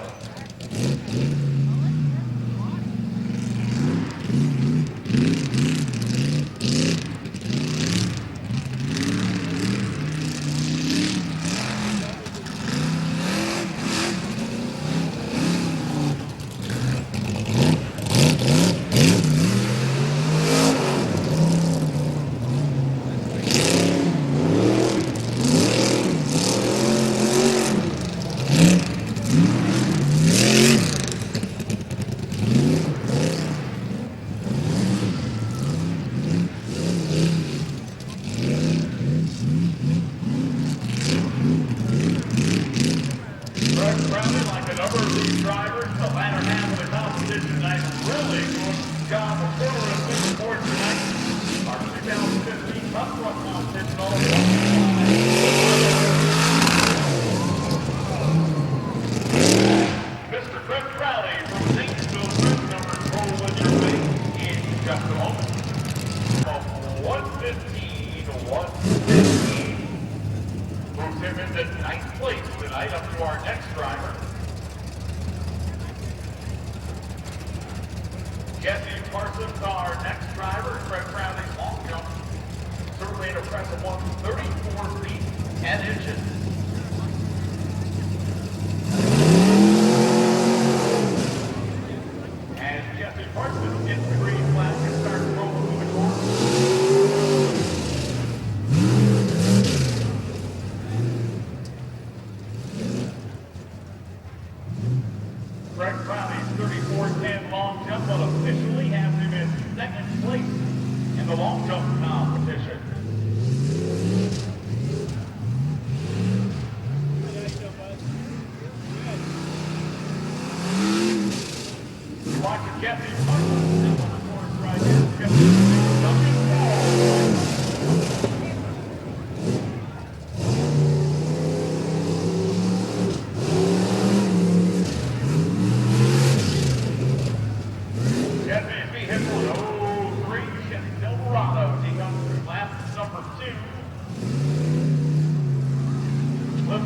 Number 2.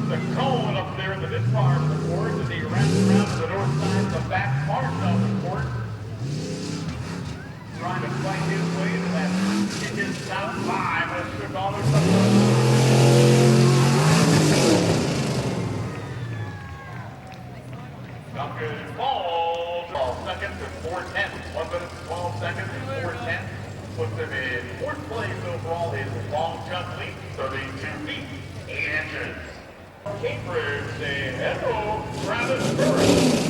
The cone up there in the mid part of the court, and he wraps around to the north side of the back part of the court. Trying to fight his way to that his top five. Let's strip all this up. Duncan falls. 12 seconds and 4/10. 1 minute and 12 seconds and 4/10. Puts him in fourth place overall. His long jump lead, 32 feet, 8 inches. Cambridge, say hello, Travis Burris.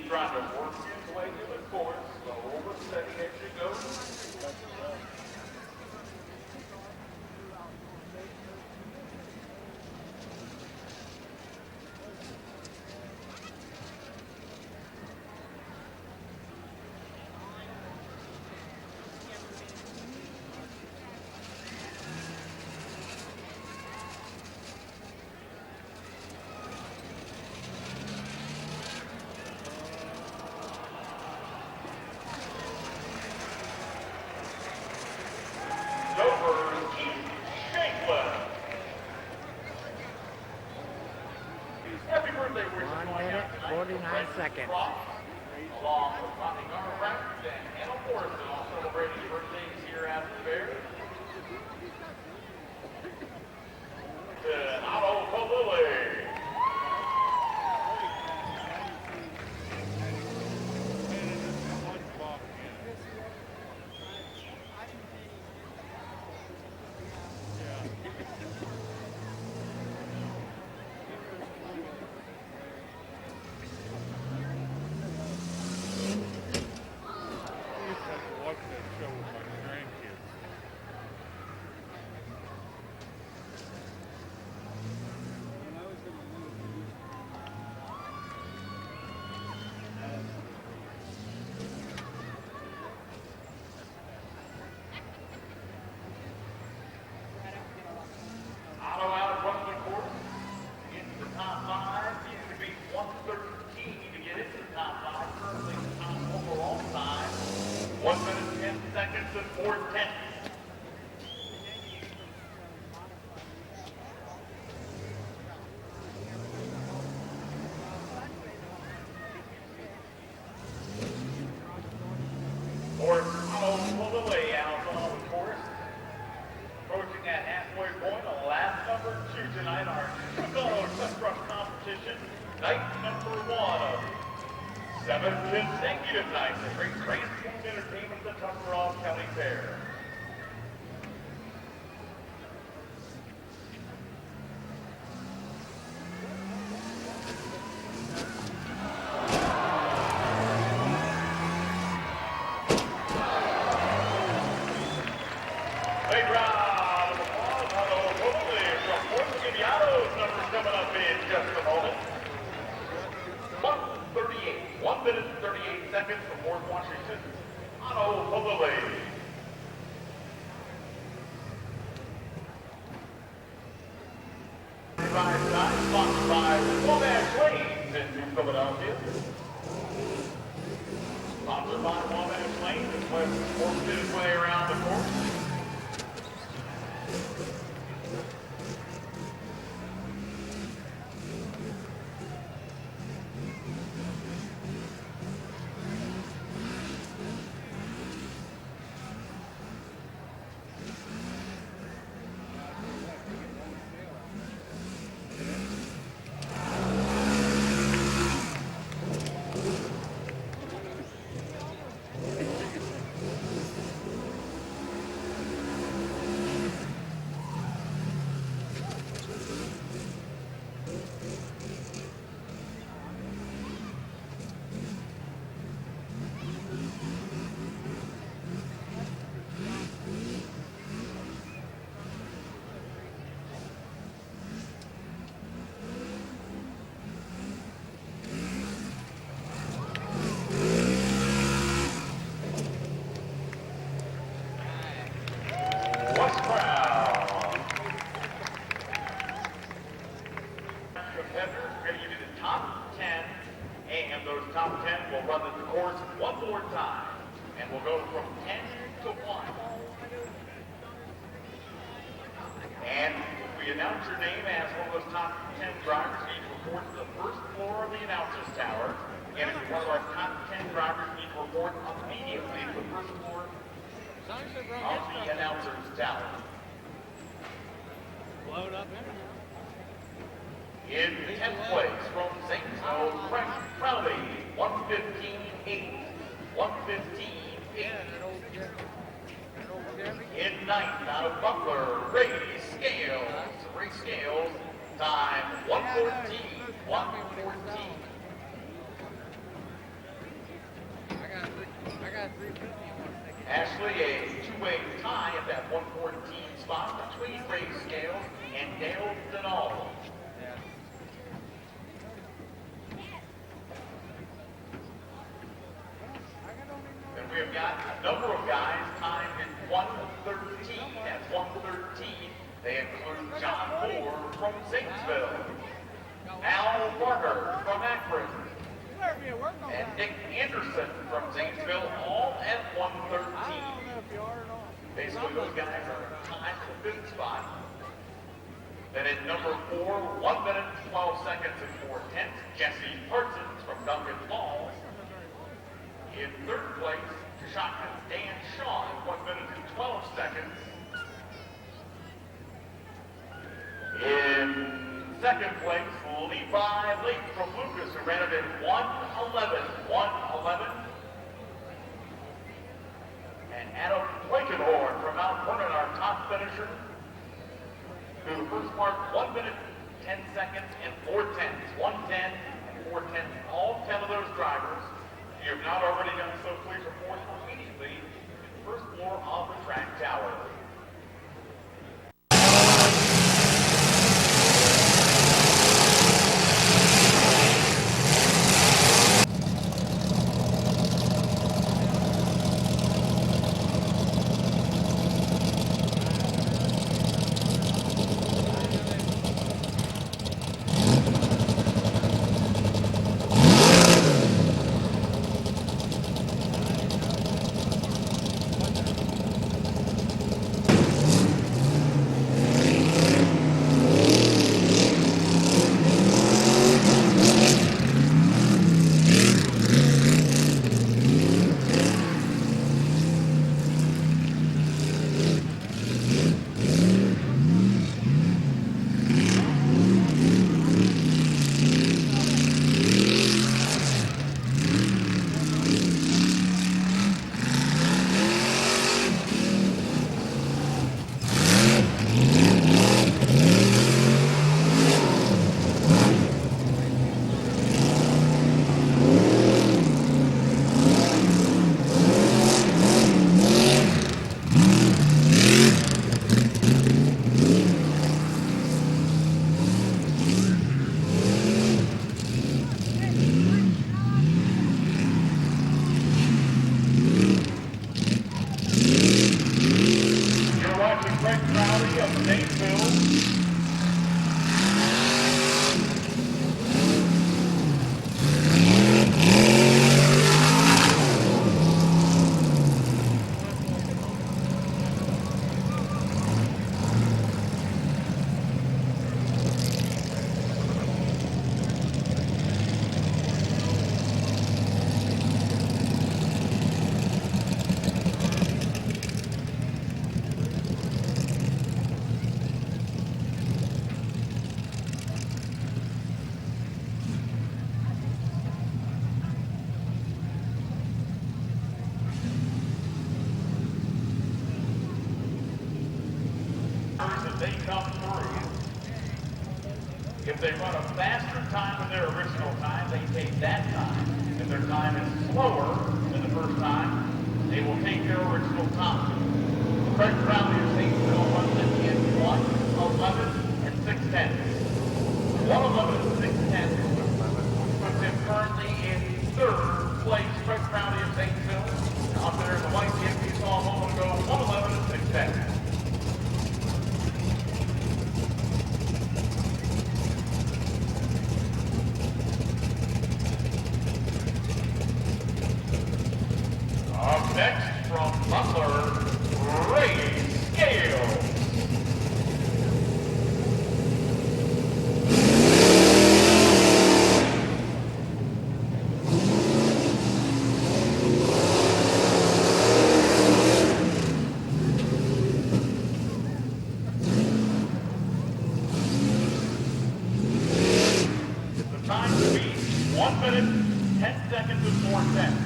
Trying to work his way to the court, slow but steady as you go. Happy birthday, 1 minute, 49 seconds. Along with Monty Garber and Anna Morrison, all celebrating birthdays here at the fair. To Otto Palilli. 1 minute, 10 seconds, and 4/10. Pull the way out on the course. Approaching that halfway point on last number 2 tonight, our tuck truck competition. Night number 1 of 7 consecutive nights of great Grandstand Entertainment, the Tuscarawas County Fair. Big round of applause. Hello, hopefully from Fort Giviados, number coming up in just a moment. 1 minute 38 seconds from Fort Washington. Otto Hopefully. Side, sponsored by Wabash Lanes in Philadelphia. Sponsored by Wabash Lanes, as West works his way around the course. Top 10 will run the course one more time, and we'll go from 10 to 1. And we announce your name as one of those top 10 drivers. You need to report to the first floor of the announcer's tower. And if you're one of our top 10 drivers, you need to report immediately to the first floor of the announcer's tower. Load up In 10th place from Zanesville, Frank Crowley, 1:15.8. 1:15.8. In 9th, out of Butler, Ray Scales. Ray Scales, time 1:14. 1:14. I got 350. Ashley, a two-way tie at that 1:14 spot between Ray Scales and Dale Denal. And we've got a number of guys timed at 1:13. That's 1:13. They include John Moore from Zanesville, Al Barker from Akron, and Nick Anderson from Zanesville, all at 1:13. Basically, those guys are tied for the 5th spot. Then at number 4, 1 minute, 12 seconds and 4/10, Jesse Parsons from Duncan Falls. In 3rd place, Shotgun Dan Shaw at 1 minute and 12 seconds. In 2nd place, Levi Lake from Lucas, who ran it at 1:11. 1:11. And Adam Blankenhorn from Mount Vernon, our top finisher, through the first part, 1 minute, 10 seconds, and 4/10. 1:10 and 4/10. All 10 of those drivers. If you have not already done so, please report immediately to the first floor of the track tower. of Statesville. As they come through, if they run a faster time than their original time, they take that time. If their time is slower than the first time, they will take their original time. Craig Crowley of Statesville runs it in 1:11 and 6/10. 1:11 and 6/10 puts him currently in third place. Craig Crowley of Statesville. Out there in the white kit we saw a moment ago, 1:11 and 6/10. Up next from Butler, Ray Scales. The time to beat 1 minute, 10 seconds and 4 tenths.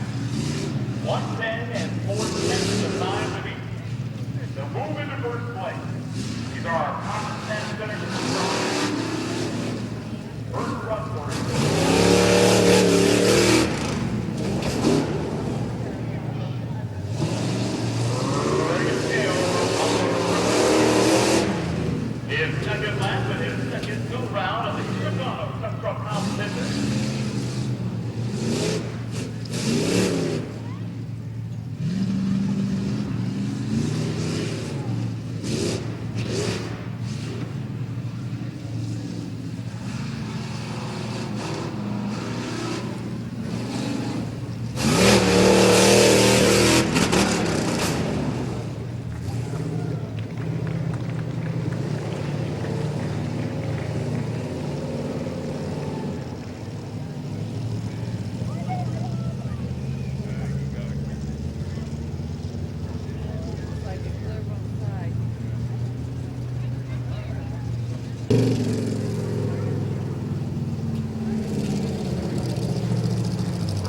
1:10 and 4 tenths the time to beat. To move into first place. These are our common sense centers of the first run for it. His second lap and his second go round of the Chicago Cup Truck competition.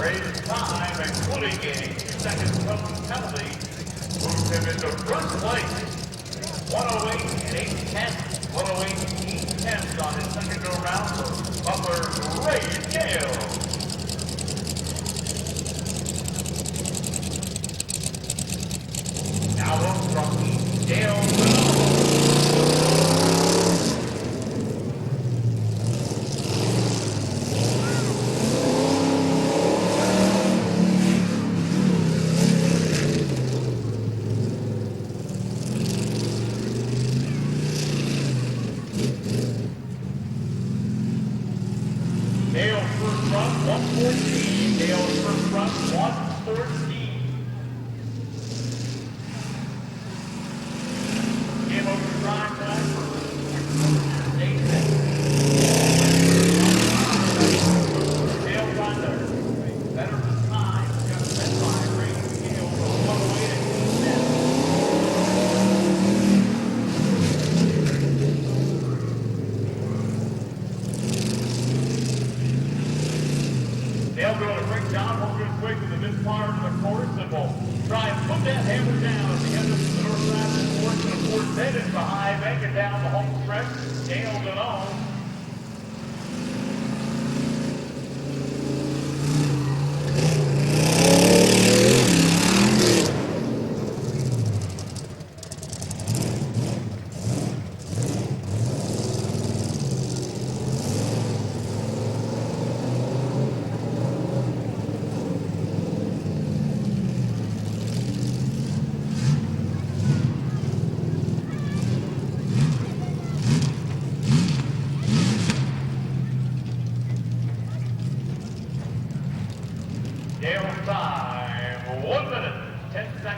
Ray's time, including a 2-second penalty, moves him into first place. 1:08 and 8 tenths. 1:08 and 8 tenths on his second go round for Butler's Ray Scales. Now up from Dale Dale's first run, 1:14. Dale's first run, 1:14. Game over to drive time for 8 minutes. Dale trying to better the time. Just set by Ray Scales for 1:08 and 8 tenths. Dale doing a great job working his way to the mid part of the course, and will try and put that hammer down at the end of the north side of the course. And of course, then it's the high, make it down the home stretch. Dale alone.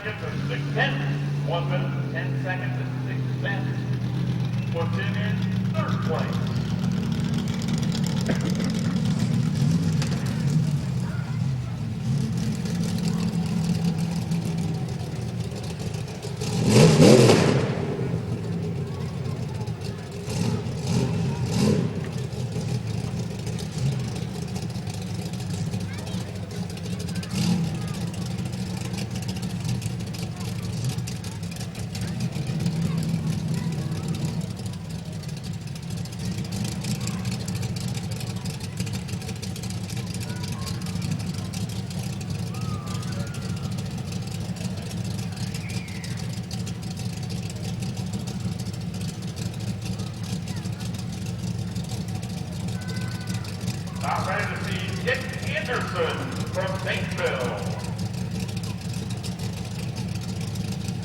seconds or 6/10. 1 minute and 10 seconds and 6/10. Puts him in third place. Now ready to see Dick Anderson from Statesville.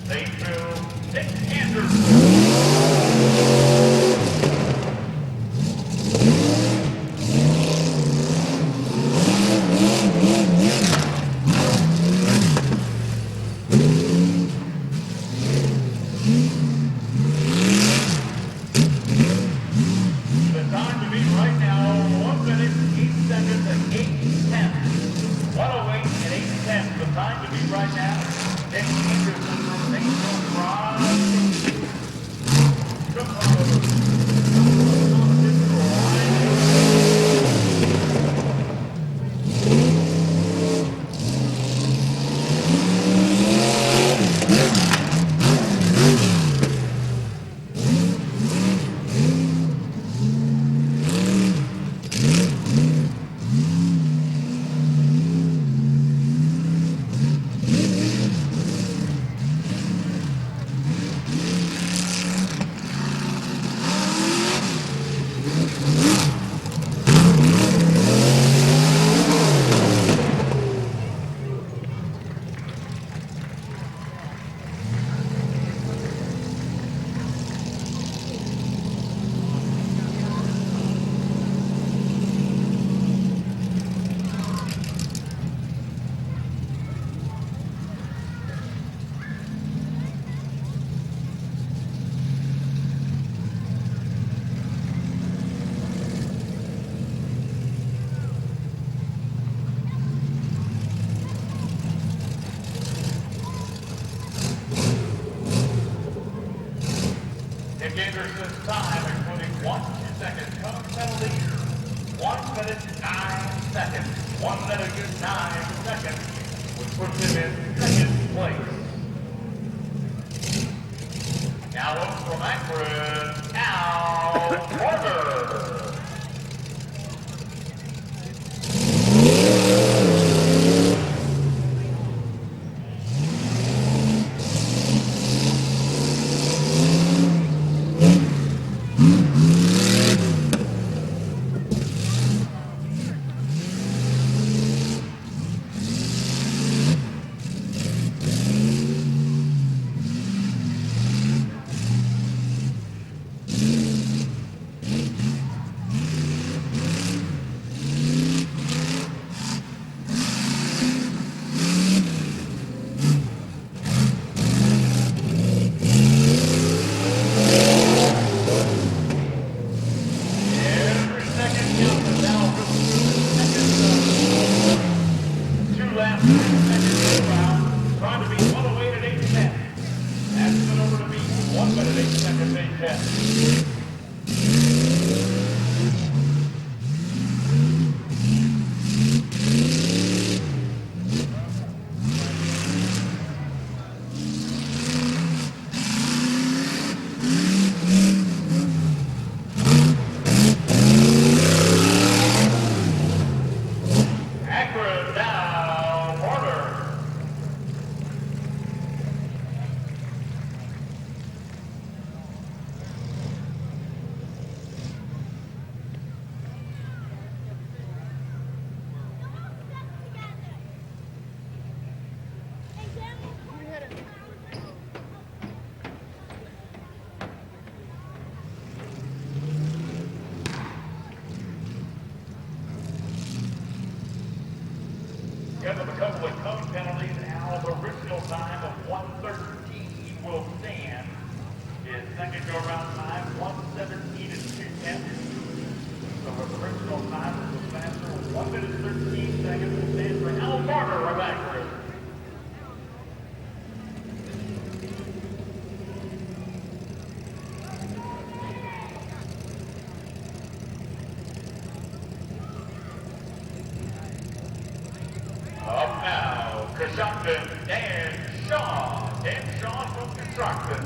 Statesville, Dick Anderson. The time to beat right now, 1 minute, 8 seconds, and 8/10. 1:08 and 8/10. The time to beat right now. Dick Anderson from Statesville, Dick Anderson's time, including 1 second, coming penalty, 1 minute, 9 seconds. 1 minute and 9 seconds, which puts him in second place. Now up from Akron, Al Porter. Trying to be 1:08 and 8/10. That's been over to be 1 minute, 8 seconds, 8/10. Akron down, Porter. Because of a couple of cone penalties, Al's original time of 1 go-around time, 1:17 and 2:10. So the original time was faster, 1 minute 13 seconds. It stands for Al Barter, right back group. Up now, Construction, Dan Shaw. Dan Shaw from Construction.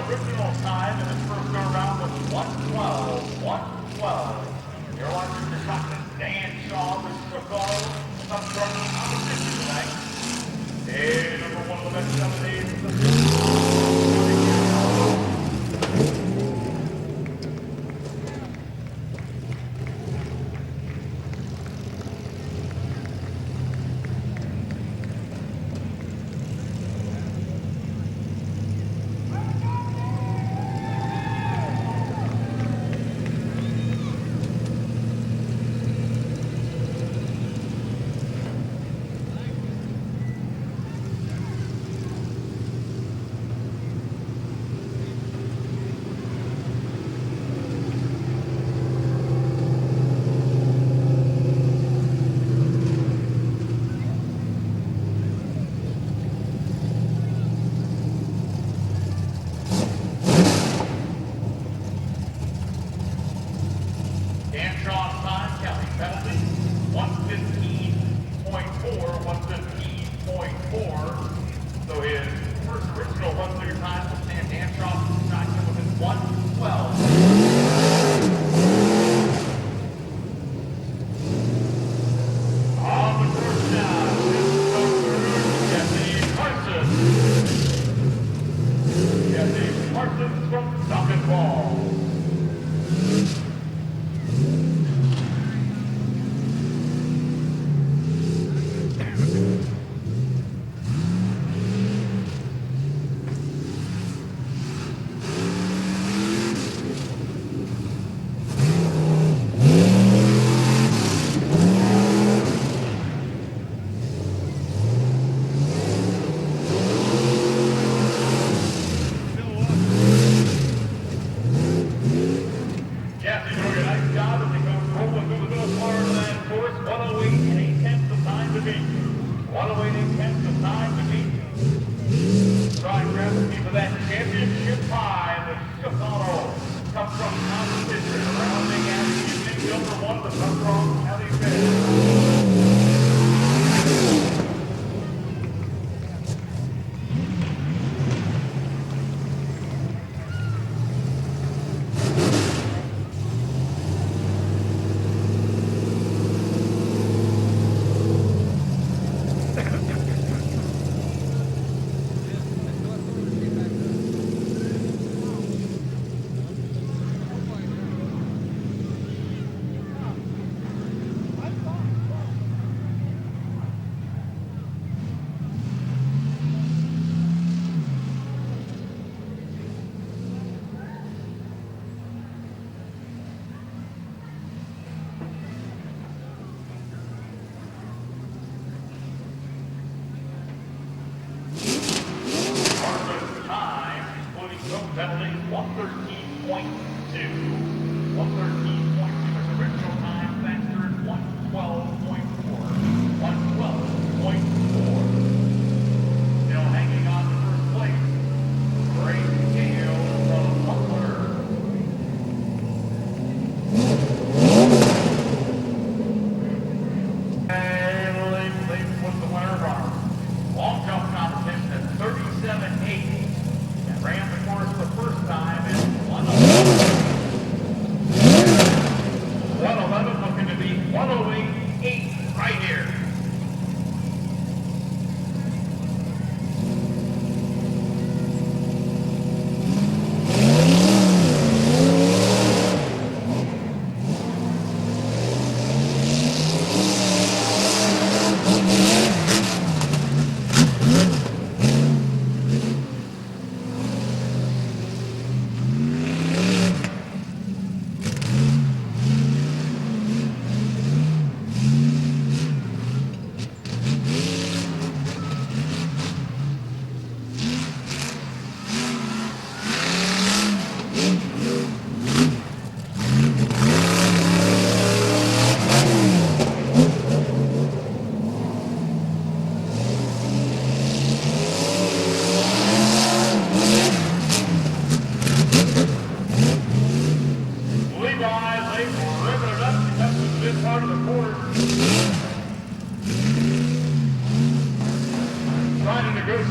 Original time in his first go-around was 1:12. Airline Construction, Dan Shaw with Chicago. Some struggle competition tonight. Hey, number one of the best 7 days of the Dan Shaw's time, counting penalty, 1:15.4, 1:15.4. So his first original 1-2 time will stand Dan Shaw's construction with his 1:12. On the course now, this Jesse Parsons. Jesse Parsons from Duncan Ball. Penalty 113.2. 113.2 is original time, faster at 112.4. 112.4. Still hanging on to first place. Great.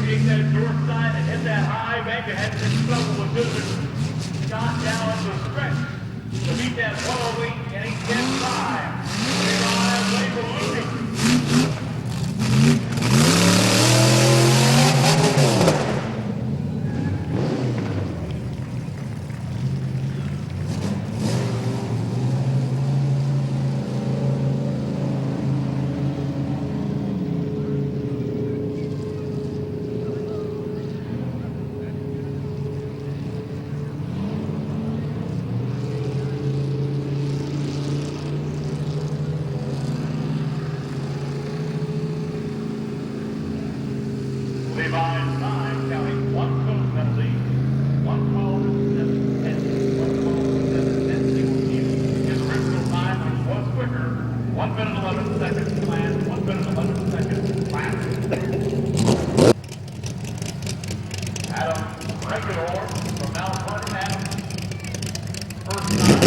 navigate that north side and hit that high bank and had some trouble with visitor Scott down the stretch to beat that 108 and 8-10-5. 25 lane for Lucas. Levi's time counting 112 penalty, 112 and 7 10, 112 and 7 10. He will keep his original time, which was quicker, 1 minute 11 seconds last, 1 minute 11 seconds last. Adam Breckenhorn from Mount Vernon. Adam, first time,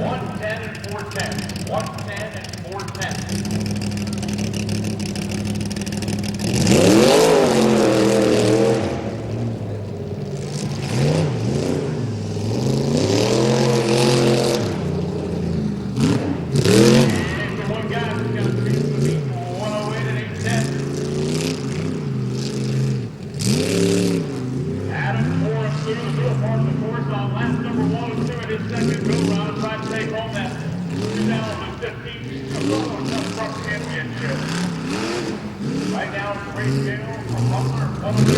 110 and 410, 110 and 410. Right now, it's great scale from Butler, 108.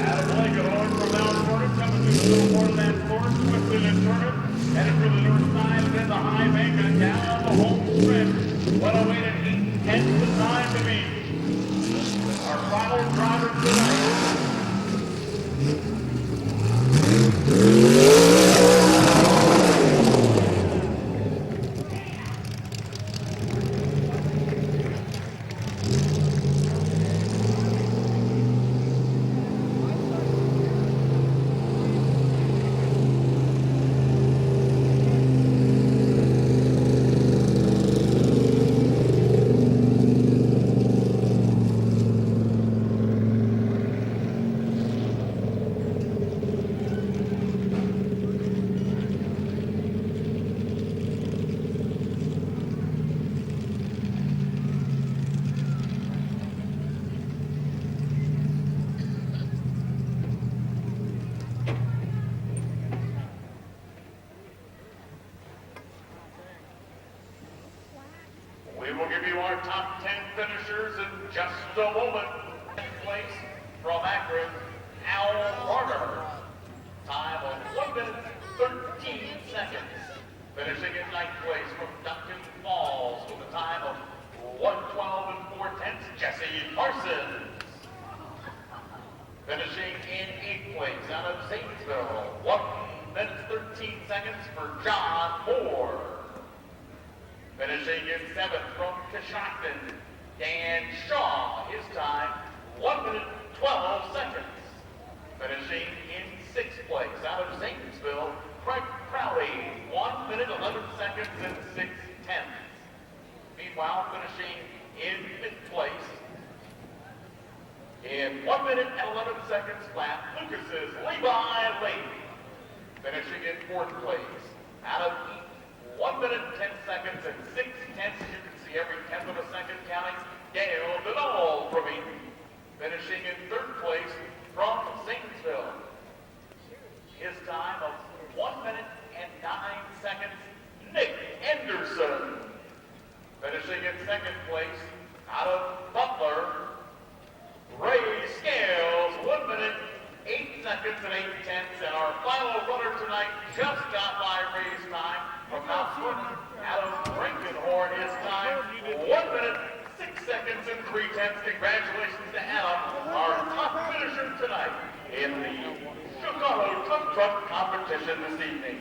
Adam Blankenhorn from Mount Vernon coming through the middle part of that course, twisting and turning, headed for the north side and then the high bank and down the home stretch. 108 and 8-10 the time to beat. Our final driver tonight. We will give you our top 10 finishers in just a moment. Second place from Akron, Al Carter. Time of 1 minute 13 seconds. Finishing in ninth place from Duncan Falls with a time of 1:12 and 4/10, Jesse Parsons. Finishing in eighth place out of Zanesville, 1 minute 13 seconds for John Moore. Finishing in seventh from Coshocton, Dan Shaw, his time 1 minute 12 seconds. Finishing in sixth place out of Zanesville, Craig Crowley, 1 minute 11 seconds and 6/10. Meanwhile, finishing in fifth place in 1 minute and 11 seconds flat, Lucas's Levi Lake. Finishing in fourth place out of 1 minute 10 seconds and 6/10. You can see every tenth of a second counting. Dale Denall from Eaton. Finishing in third place from Zanesville. His time of 1 minute and 9 seconds. Nick Anderson. Finishing in second place out of Butler, Ray Scales, 1 minute 8 seconds and 8/10. And our final runner tonight just got by Ray's time from Mount Vernon, Adam Breckenhorn. His time 1 minute 6 seconds and 3/10. Congratulations to Adam, our top finisher tonight in the Chicago Tough Truck competition this evening.